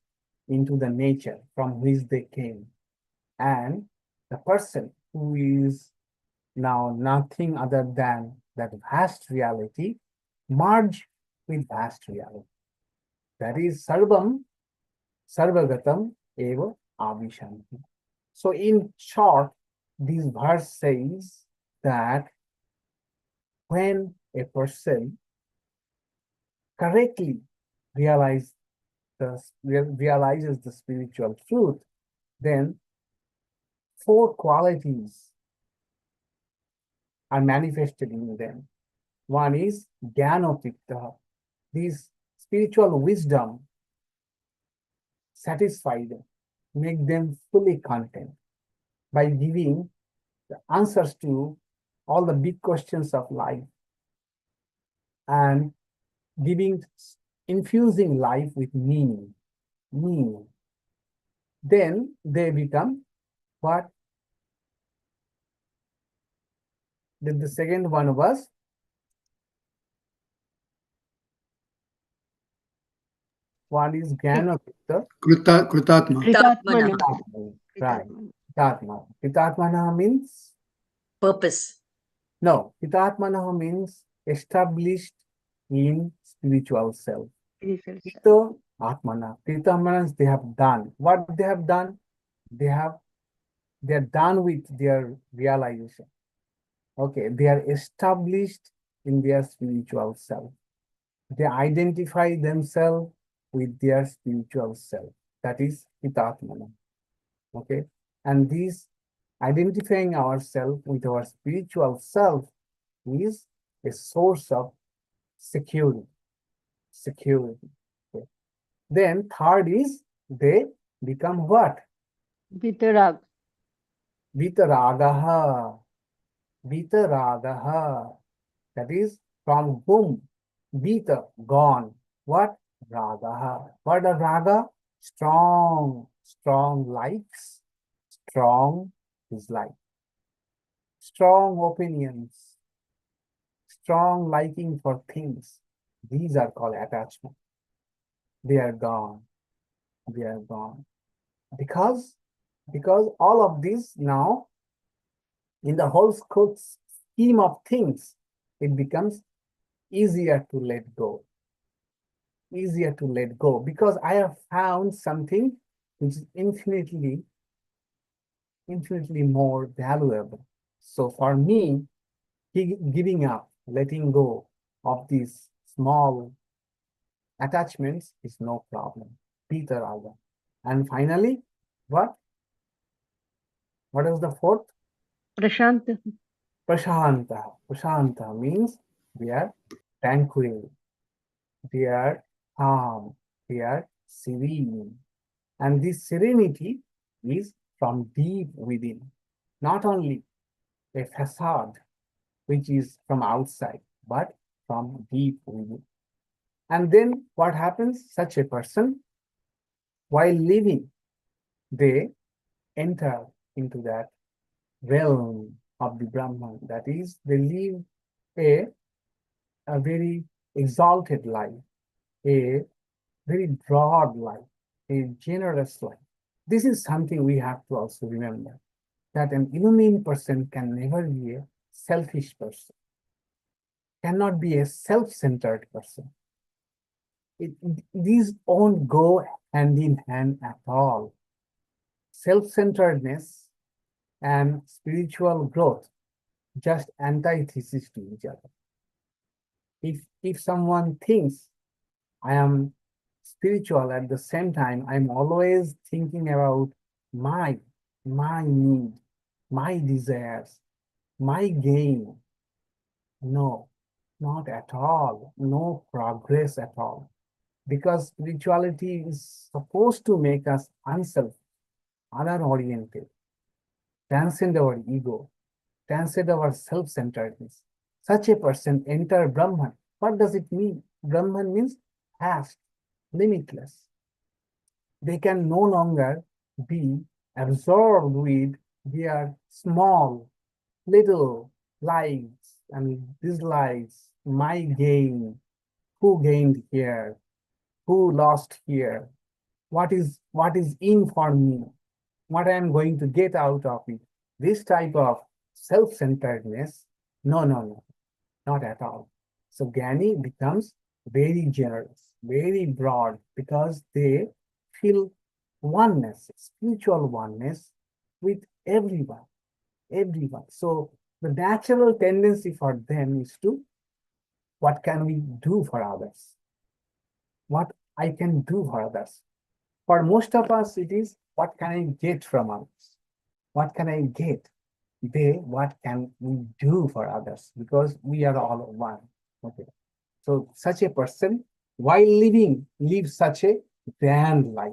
into the nature from which they came. And the person who is now nothing other than that vast reality merge with vast reality. That is sarvam sarvagatam eva āviśanti. So in short, this verse says that when a person correctly realizes the spiritual truth, then 4 qualities are manifested in them. One is jñānatṛptāḥ. This spiritual wisdom satisfy them, make them fully content by giving the answers to all the big questions of life and infusing life with meaning. Then they become what? Then the second one was is jñānatṛptāḥ. kṛtātmānaḥ. kṛtātmānaḥ. Right. Kṛtātmānaḥ. Kṛtātmānaḥ means? Purpose. No. Kṛtātmānaḥ means established in spiritual self. Kṛtātmānaḥ. Kṛtātmānaḥ means they have done. What they have done? They're done with their realization. Okay, they are established in their spiritual self. They identify themselves with their spiritual self. That is kṛtātmānaḥ. Okay, and this identifying ourselves with our spiritual self is a source of security. Okay. Then third is they become what? vītarāgāḥ. Vītarāgāḥ. That is from whom? Vita, gone. What? Rāgāḥ. What are raga? Strong likes, strong dislike, strong opinions, strong liking for things. These are called attachment. They are gone. Because all of this now, in the whole scheme of things, it becomes easier to let go. Because I have found something which is infinitely more valuable. So for me, giving up, letting go of these small attachments is no problem. Vītarāgāḥ. And finally, what? What is the fourth? praśāntāḥ. Praśāntāḥ. Praśāntāḥ means they are tranquil, they are calm, they are serene. And this serenity is from deep within, not only a facade which is from outside, but from deep within. And then what happens? Such a person, while living, they enter into that realm of the Brahman. That is, they live a very exalted life. a very broad life, a generous life. This is something we have to also remember, that an illumined person can never be a selfish person, cannot be a self-centered person. These won't go hand in hand at all. Self-centeredness and spiritual growth, just antithesis to each other. If someone thinks I am spiritual, at the same time I'm always thinking about my need, my desires, my gain, no, not at all, no progress at all. Because spirituality is supposed to make us unselfish, other-oriented, transcend our ego, transcend our self-centeredness. Such a person enter Brahman. What does it mean? Brahman means vast, limitless. They can no longer be absorbed with their small, little likes and dislikes, my gain, who gained here, who lost here, what is in for me, what I am going to get out of it. This type of self-centeredness, no, not at all. So Jnani becomes very generous, very broad, because they feel oneness, spiritual oneness with everyone. So the natural tendency for them is to, what can we do for others? What I can do for others? For most of us, it is, what can I get from others? What can I get? What can we do for others? Because we are all one. Okay. So such a person, while lives such a grand life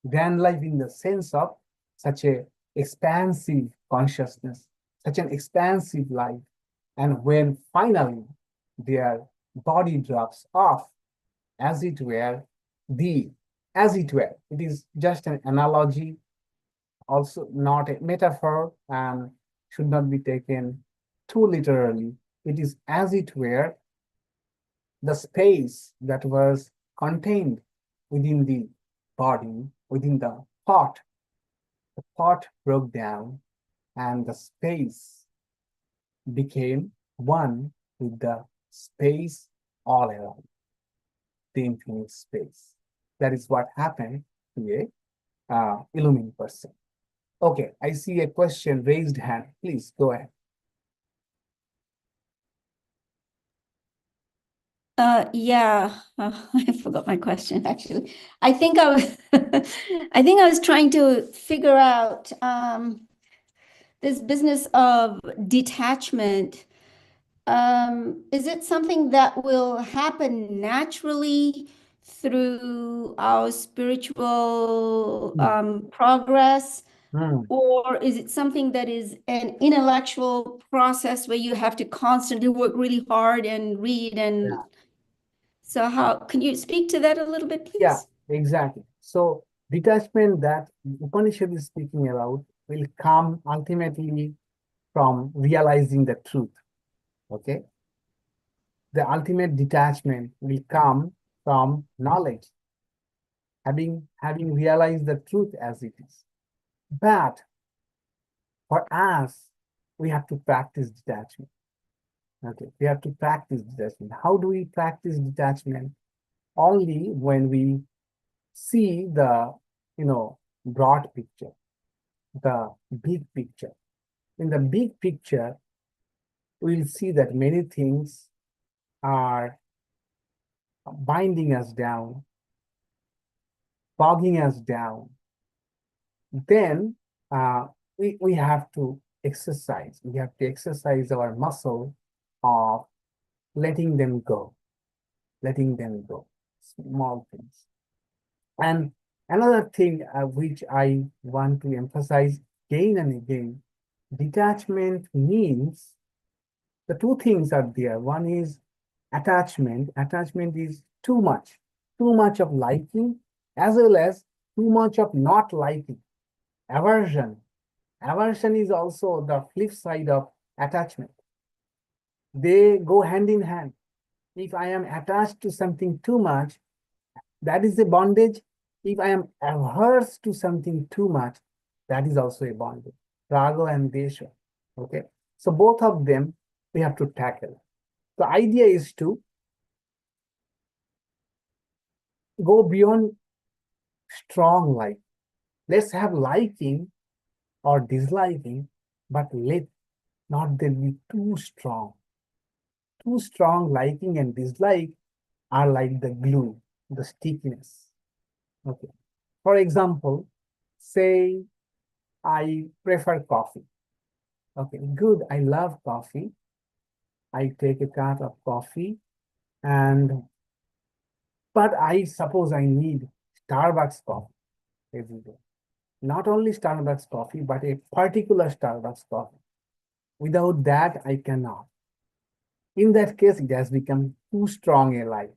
in the sense of such a expansive consciousness, such an expansive life. And when finally their body drops off, as it were, it is just an analogy, also not a metaphor, and should not be taken too literally. It is, as it were, the space that was contained within the body, within the pot broke down, and the space became one with the space all around, the infinite space. That is what happened to a illumined person. Okay, I see a question, raised hand. Please go ahead. Yeah, I forgot my question actually. I think I was I think I was trying to figure out this business of detachment. Is it something that will happen naturally through our spiritual progress? Or is it something that is an intellectual process where you have to constantly work really hard and read and so how can you speak to that a little bit, please? Yeah, exactly. So detachment that Upanishad is speaking about will come ultimately from realizing the truth. Okay. The ultimate detachment will come from knowledge, having realized the truth as it is. But for us, we have to practice detachment. Okay, we have to practice detachment. How do we practice detachment? Only when we see the, broad picture, the big picture. In the big picture, we'll see that many things are binding us down, bogging us down. Then we have to exercise. We have to exercise our muscle of letting them go, small things. And another thing which I want to emphasize again and again, detachment means the two things are there. One is attachment. Attachment is too much of liking, as well as too much of not liking. Aversion is also the flip side of attachment. They go hand in hand. If I am attached to something too much, that is a bondage. If I am averse to something too much, that is also a bondage. Raga and desha. Okay. So both of them we have to tackle. The idea is to go beyond strong like. Let's have liking or disliking, but let not there be too strong. Too strong liking and dislike are like the glue, the stickiness. Okay. For example, say I prefer coffee. Okay, good. I love coffee. I take a cup of coffee, but I suppose I need Starbucks coffee every day. Not only Starbucks coffee, but a particular Starbucks coffee. Without that, I cannot. In that case, it has become too strong a lie.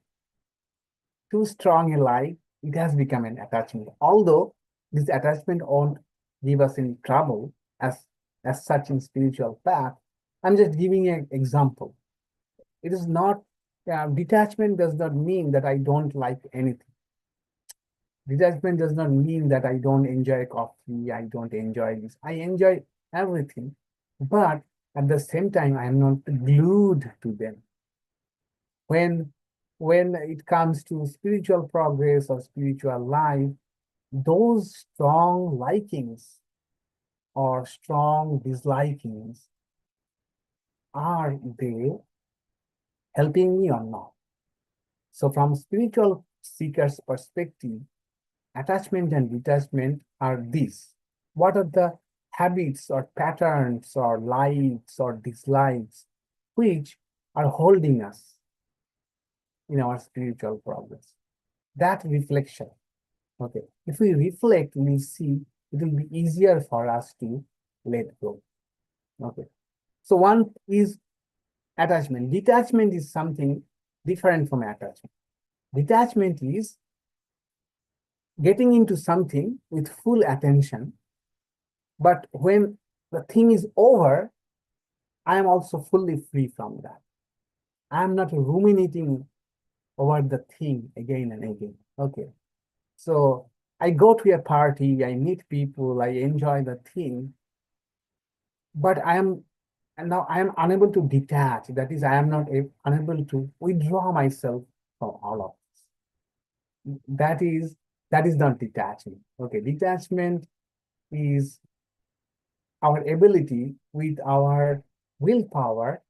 Too strong a lie, it has become an attachment. Although this attachment won't give us any trouble as such in spiritual path, I'm just giving an example. It is not, detachment does not mean that I don't like anything. Detachment does not mean that I don't enjoy coffee, I don't enjoy this. I enjoy everything, but at the same time, I am not glued to them. When it comes to spiritual progress or spiritual life, those strong likings or strong dislikings, are they helping me or not? So from spiritual seeker's perspective, attachment and detachment are these. What are the habits or patterns or likes or dislikes which are holding us in our spiritual progress? That reflection. Okay. If we reflect, we'll see it will be easier for us to let go. Okay. So one is attachment. Detachment is something different from attachment. Detachment is getting into something with full attention, but when the thing is over, I am also fully free from that. I am not ruminating over the thing again and again. Okay. So I go to a party, I meet people, I enjoy the thing, but now I am unable to detach. That is, I am not unable to withdraw myself from all of this. That is not detachment. Okay, detachment is our ability with our willpower,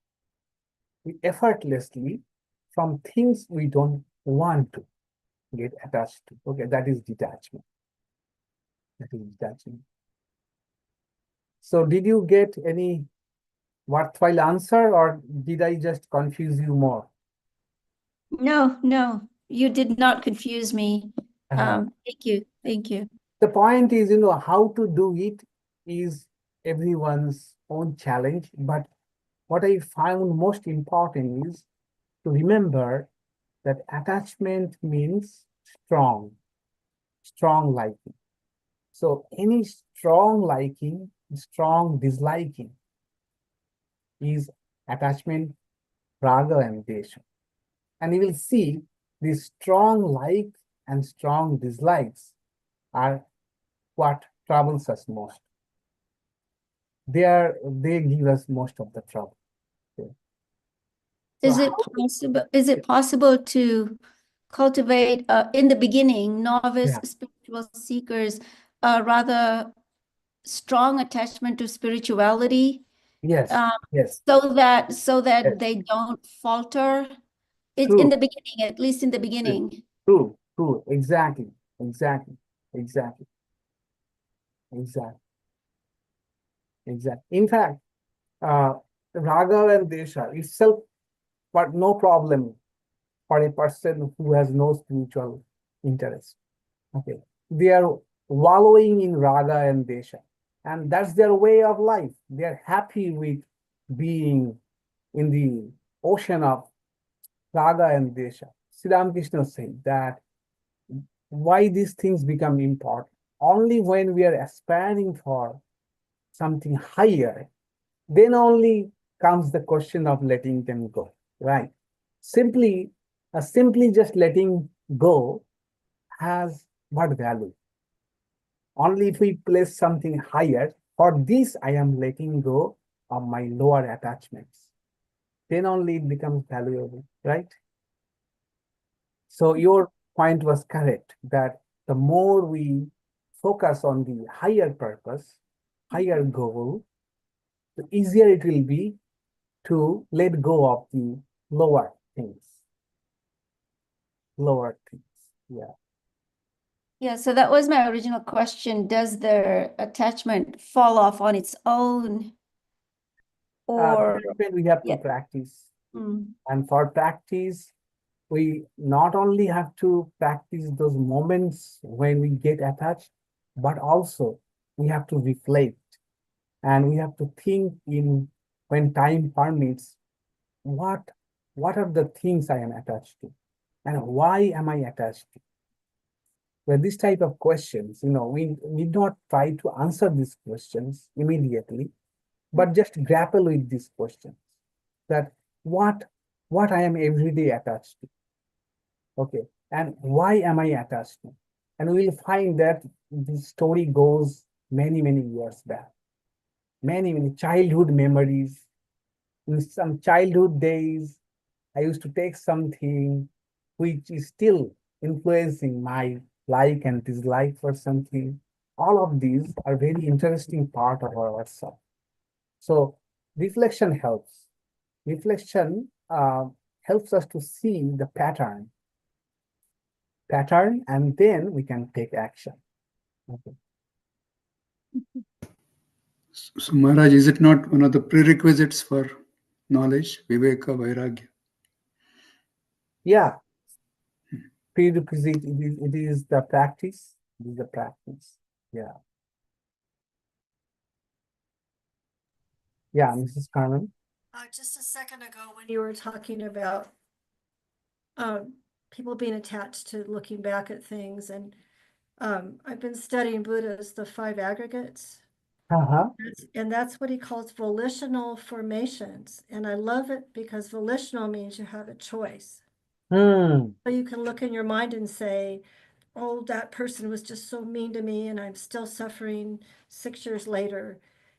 effortlessly, from things we don't want to get attached to. Okay, that is detachment. That is detachment. So did you get any worthwhile answer, or did I just confuse you more? No, you did not confuse me. Thank you. The point is, how to do it is everyone's own challenge. But what I found most important is to remember that attachment means strong liking. So any strong liking, strong disliking is attachment, raga and desha. And you will see these strong likes and strong dislikes are what troubles us most. They give us most of the trouble. Okay. Is it possible to cultivate in the beginning, novice spiritual seekers, rather strong attachment to spirituality? Yes. So that they don't falter. It's in the beginning, at least in the beginning. True. Exactly. In fact, raga and desha itself, but no problem for a person who has no spiritual interest. Okay, they are wallowing in raga and desha, and that's their way of life. They are happy with being in the ocean of raga and desha. Sri Ramakrishna said that why these things become important. Only when we are aspiring for something higher, then only comes the question of letting them go, right? Simply just letting go has what value? Only if we place something higher, for this I am letting go of my lower attachments. Then only it becomes valuable, right? So your point was correct, that the more we focus on the higher purpose, higher goal, the easier it will be to let go of the lower things. Lower things, yeah. Yeah, so that was my original question. Does the attachment fall off on its own? Or We have to yeah. practice. Mm. And for practice, we not only have to practice those moments when we get attached, but also we have to reflect and we have to think in when time permits, what are the things I am attached to and why am I attached to? Well, this type of questions, we need not try to answer these questions immediately, but just grapple with these questions, that what I am every day attached to. Okay, and why am I attached to? And we will find that the story goes many, many years back. Many, many childhood memories. In some childhood days, I used to take something which is still influencing my like and dislike for something. All of these are very interesting part of ourselves. So reflection helps. Reflection helps us to see the pattern, and then we can take action. Okay. So Maharaj, is it not one of the prerequisites for knowledge, viveka, vairagya? Yeah, prerequisite, it is the practice. It is the practice. Yeah. Yeah, Mrs. Carmen. Just a second ago, when you were talking about people being attached to looking back at things, and I've been studying Buddha's the 5 aggregates. And that's what he calls volitional formations. And I love it because volitional means you have a choice. So you can look in your mind and say, oh, that person was just so mean to me and I'm still suffering 6 years later.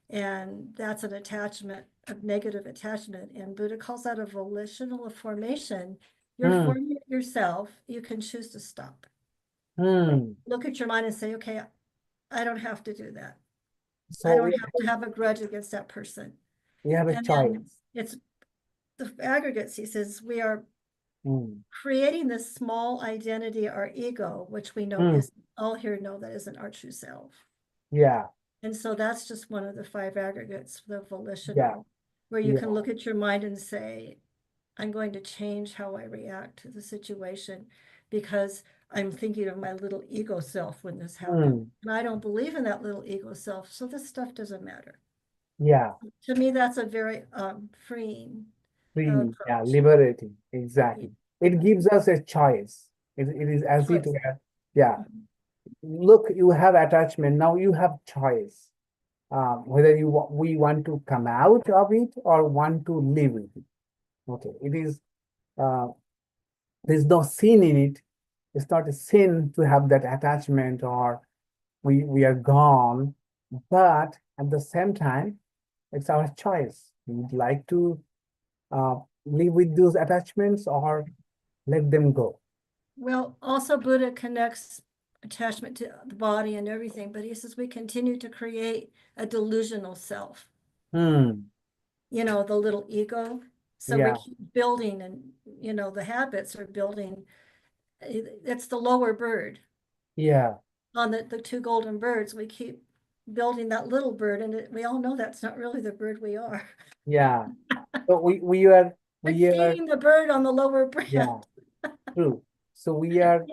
And that's an attachment, a negative attachment. And Buddha calls that a volitional formation. You're forming it yourself. You can choose to stop. Look at your mind and say, okay, I don't have to do that. So I don't have to have a grudge against that person. We have a choice. It's the aggregates, he says, we are creating this small identity, our ego, which we know is all here know that isn't our true self. Yeah. And so that's just one of the 5 aggregates, the volitional, where you can look at your mind and say, I'm going to change how I react to the situation because I'm thinking of my little ego self when this happened. And I don't believe in that little ego self. So this stuff doesn't matter. Yeah. To me, that's a very freeing. Yeah, liberating. Exactly. It gives us a choice. It is as it were. Yeah. Look, you have attachment. Now you have choice. Whether we want to come out of it or want to live with it. Okay. It is, there's no sin in it. It's not a sin to have that attachment or we are gone, but at the same time, it's our choice. We'd like to live with those attachments or let them go. Well, also Buddha connects attachment to the body and everything, but he says we continue to create a delusional self. You know, the little ego. So we keep building and, the habits are building. It's the lower bird. Yeah. On the 2 golden birds, we keep building that little bird, and we all know that's not really the bird we are. Yeah. So we are feeding the bird on the lower branch. Yeah. True. So we are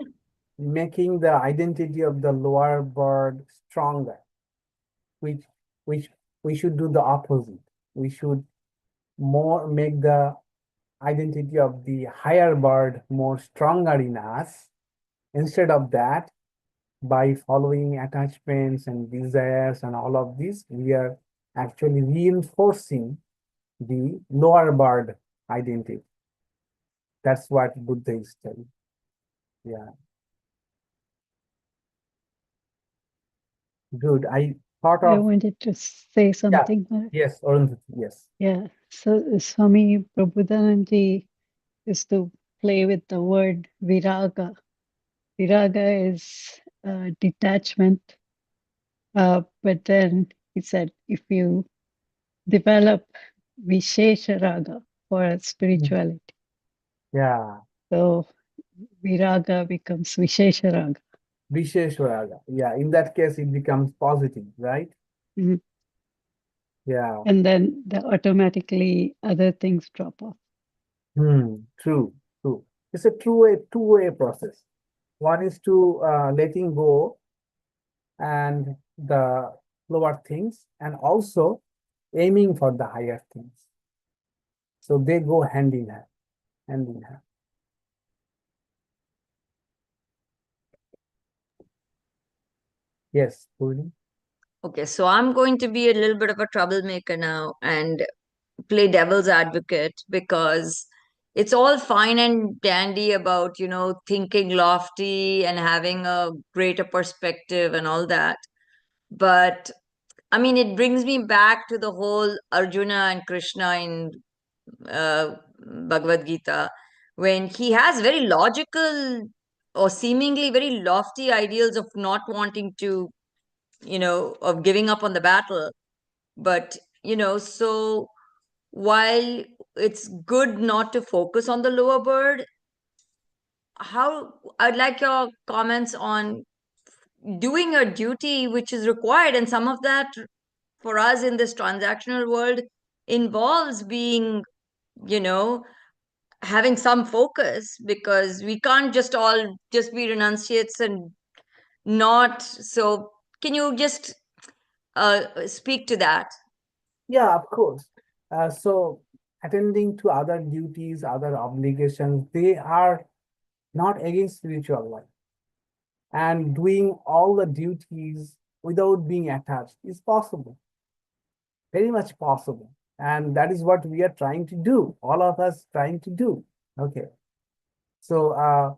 making the identity of the lower bird stronger, which we should do the opposite. We should make the identity of the higher bird more stronger in us. Instead of that, by following attachments and desires and all of this, we are actually reinforcing the lower bird identity. That's what Buddha is telling. Yeah. Good. I thought I of, wanted to say something. yes, Arundhati, yes. Yeah. So Swami Prabhudananji used to play with the word viraga. Viraga is detachment. But then he said, if you develop vishesharaga for spirituality, Yeah. so viraga becomes vishesharaga. Visheshwaraga. Yeah, in that case, it becomes positive, right? Mhm. Yeah. And then automatically other things drop off. True, true. It's a two-way process. One is to letting go and the lower things, and also aiming for the higher things. So they go hand in hand, hand in hand. Yes, Purni? Okay, so I'm going to be a little bit of a troublemaker now and play devil's advocate, because it's all fine and dandy about, thinking lofty and having a greater perspective and all that. But I mean, it brings me back to the whole Arjuna and Krishna in Bhagavad Gita, when he has very logical or seemingly very lofty ideals of not wanting to, of giving up on the battle. But, so while it's good not to focus on the lower bird, I'd like your comments on doing a duty which is required, and some of that for us in this transactional world involves being, having some focus, because we can't just all just be renunciates and not. So can you just speak to that? Yeah, of course. So attending to other duties, other obligations, they are not against spiritual life. And doing all the duties without being attached is possible, very much possible. And that is what we are trying to do, all of us trying to do. Okay. So,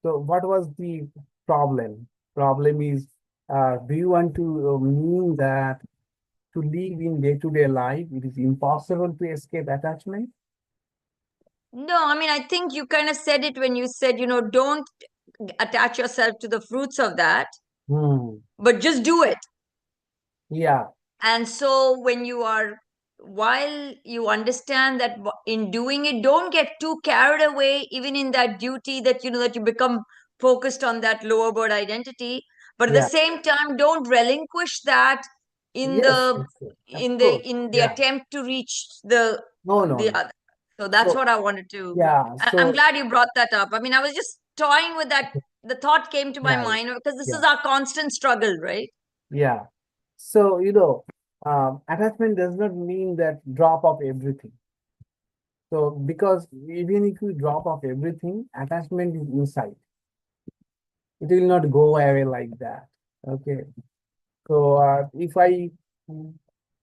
so what was the problem? Problem is, do you want to mean that to live in day-to-day life, it is impossible to escape attachment? No, I mean, I think you kind of said it when you said, don't attach yourself to the fruits of that, but just do it. Yeah. And so when while you understand that in doing it, don't get too carried away, even in that duty, that, that you become focused on that lower bird identity. But at the same time, don't relinquish that in the attempt to reach the other. So that's what I wanted to. Yeah. I'm glad you brought that up. I mean, I was just toying with that. The thought came to my mind, because this is our constant struggle, right? Yeah. So, attachment does not mean that drop off everything. So, because even if you drop off everything, attachment is inside. It will not go away like that. Okay. So, if I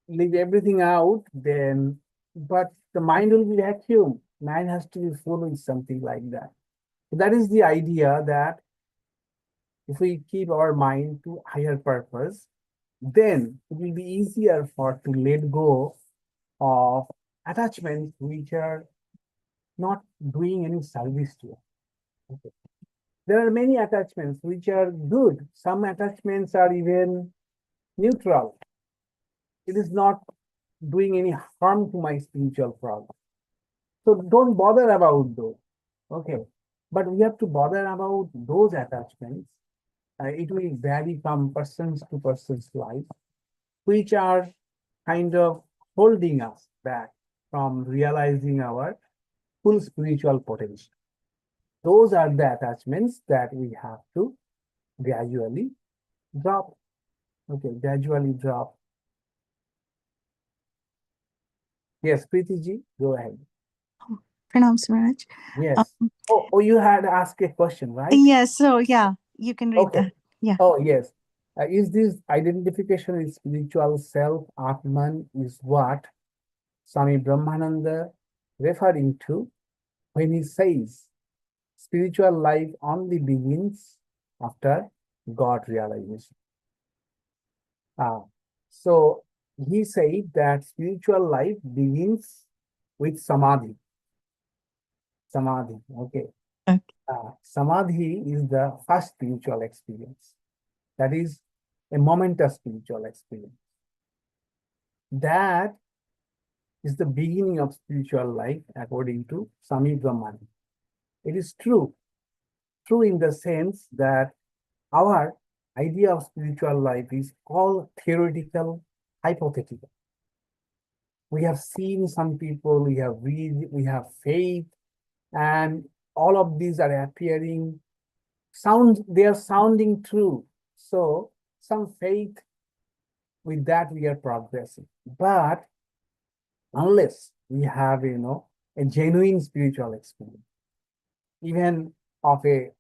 leave everything out, then, but the mind will be vacuum. Mind has to be full with something like that. So that is the idea, that if we keep our mind to higher purpose, then it will be easier to let go of attachments which are not doing any service to us. Okay. There are many attachments which are good. Some attachments are even neutral. It is not doing any harm to my spiritual progress. So don't bother about those. Okay. But we have to bother about those attachments. It will vary from persons to person's life, which are kind of holding us back from realizing our full spiritual potential. Those are the attachments that we have to gradually drop. Okay, gradually drop. Yes, Preeti ji, go ahead. Pranam Swaraj. Yes. Oh, you had asked a question, right? Yes. So yeah, you can read that. Yeah. Oh, yes. Is this identification with spiritual self, Atman, is what Swami Brahmananda referring to when he says spiritual life only begins after God realization. So he said that spiritual life begins with samadhi. Samadhi, okay. Okay. Samadhi is the first spiritual experience. That is a momentous spiritual experience. That is the beginning of spiritual life according to Swami Brahman. It is true in the sense that our idea of spiritual life is all theoretical, hypothetical. We have seen some people, we have read, we have faith, and all of these are appearing, they are sounding true. So some faith, with that we are progressing. But unless we have, a genuine spiritual experience, even of a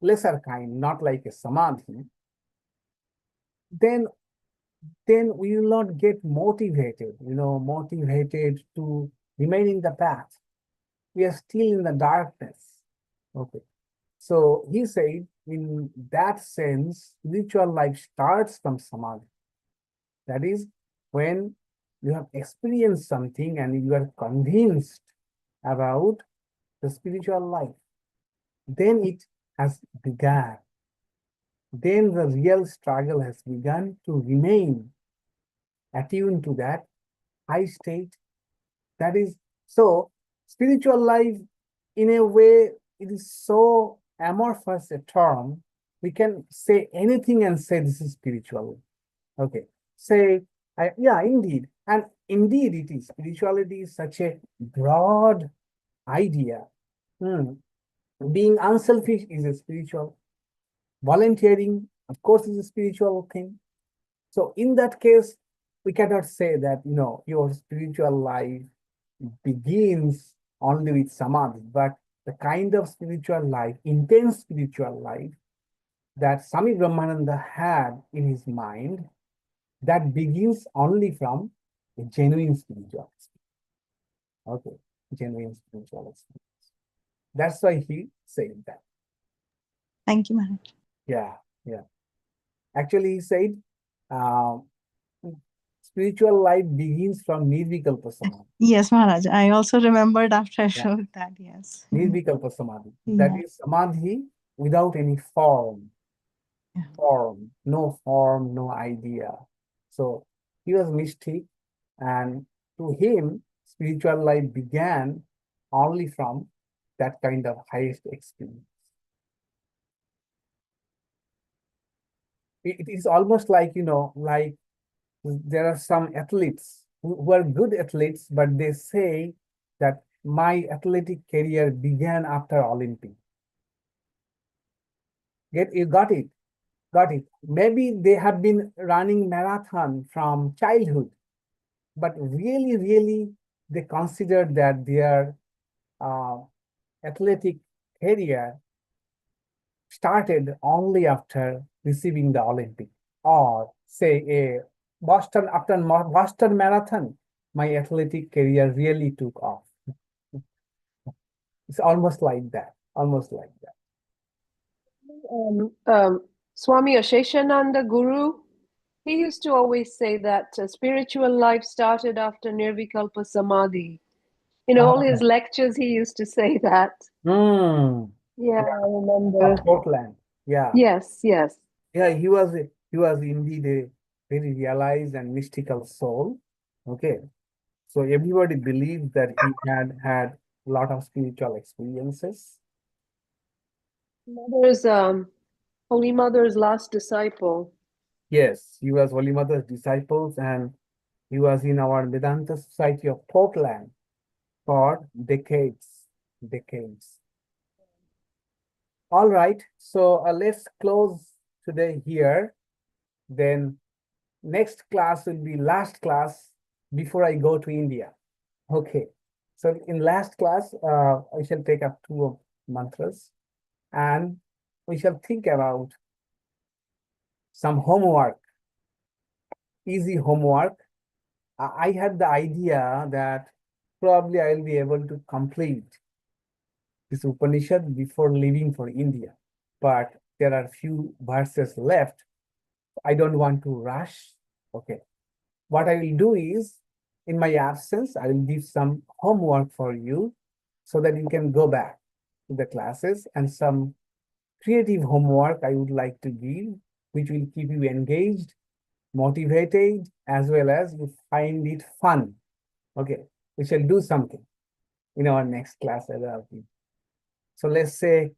lesser kind, not like a samadhi, then we will not get motivated, motivated to remain in the path. We are still in the darkness. Okay. So he said, in that sense, spiritual life starts from samadhi. That is, when you have experienced something and you are convinced about the spiritual life, then it has begun. Then the real struggle has begun to remain attuned to that high state. That is, so spiritual life, in a way, it is so amorphous a term, we can say anything and say this is spiritual. Okay, say, yeah, indeed. And indeed it is. Spirituality is such a broad idea. Being unselfish is a spiritual. Volunteering, of course, is a spiritual thing. So in that case, we cannot say that, your spiritual life begins only with samadhi, but the kind of spiritual life, intense spiritual life that Swami Brahmananda had in his mind, that begins only from a genuine spiritual experience. Okay, genuine spiritual experience. That's why he said that. Thank you, Maharaj. Yeah. Actually, he said, spiritual life begins from nirvikalpa samadhi. Yes, Maharaj. I also remembered after I showed that, yes. Nirvikalpa samadhi. That is samadhi without any form. No form, no idea. So he was mystic, and to him, spiritual life began only from that kind of highest experience. It is almost like, like there are some athletes who are good athletes, but they say that my athletic career began after Olympic. You got it? Got it. Maybe they have been running marathon from childhood, but really, they consider that their athletic career started only after receiving the Olympic, or say after Boston Marathon, my athletic career really took off. It's almost like that. Swami Asheshananda Guru, he used to always say that spiritual life started after Nirvikalpa Samadhi. In all his lectures, he used to say that. Yeah, I remember. Portland. Yeah. Yes. Yeah, he was indeed a very realized and mystical soul. Okay. So everybody believed that he had a lot of spiritual experiences. Holy Mother's last disciple. Yes, he was Holy Mother's disciples, and he was in our Vedanta Society of Portland for decades. All right, so let's close today here. Then next class will be last class before I go to India. Okay, so in last class, I shall take up 2 mantras, and we shall think about some homework, easy homework. I had the idea that probably I will be able to complete this Upanishad before leaving for India, but there are few verses left. I don't want to rush. Okay. What I will do is, in my absence, I will give some homework for you so that you can go back to the classes, and some creative homework I would like to give, which will keep you engaged, motivated, as well as you find it fun. Okay, we shall do something in our next class. So let's say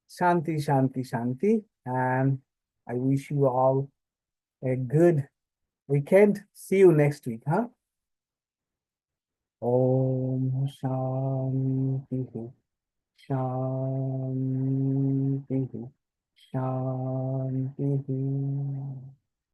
Shanti, Shanti, Shanti, and I wish you all a good weekend. See you next week, huh? Om Shanti, Shanti, Shanti.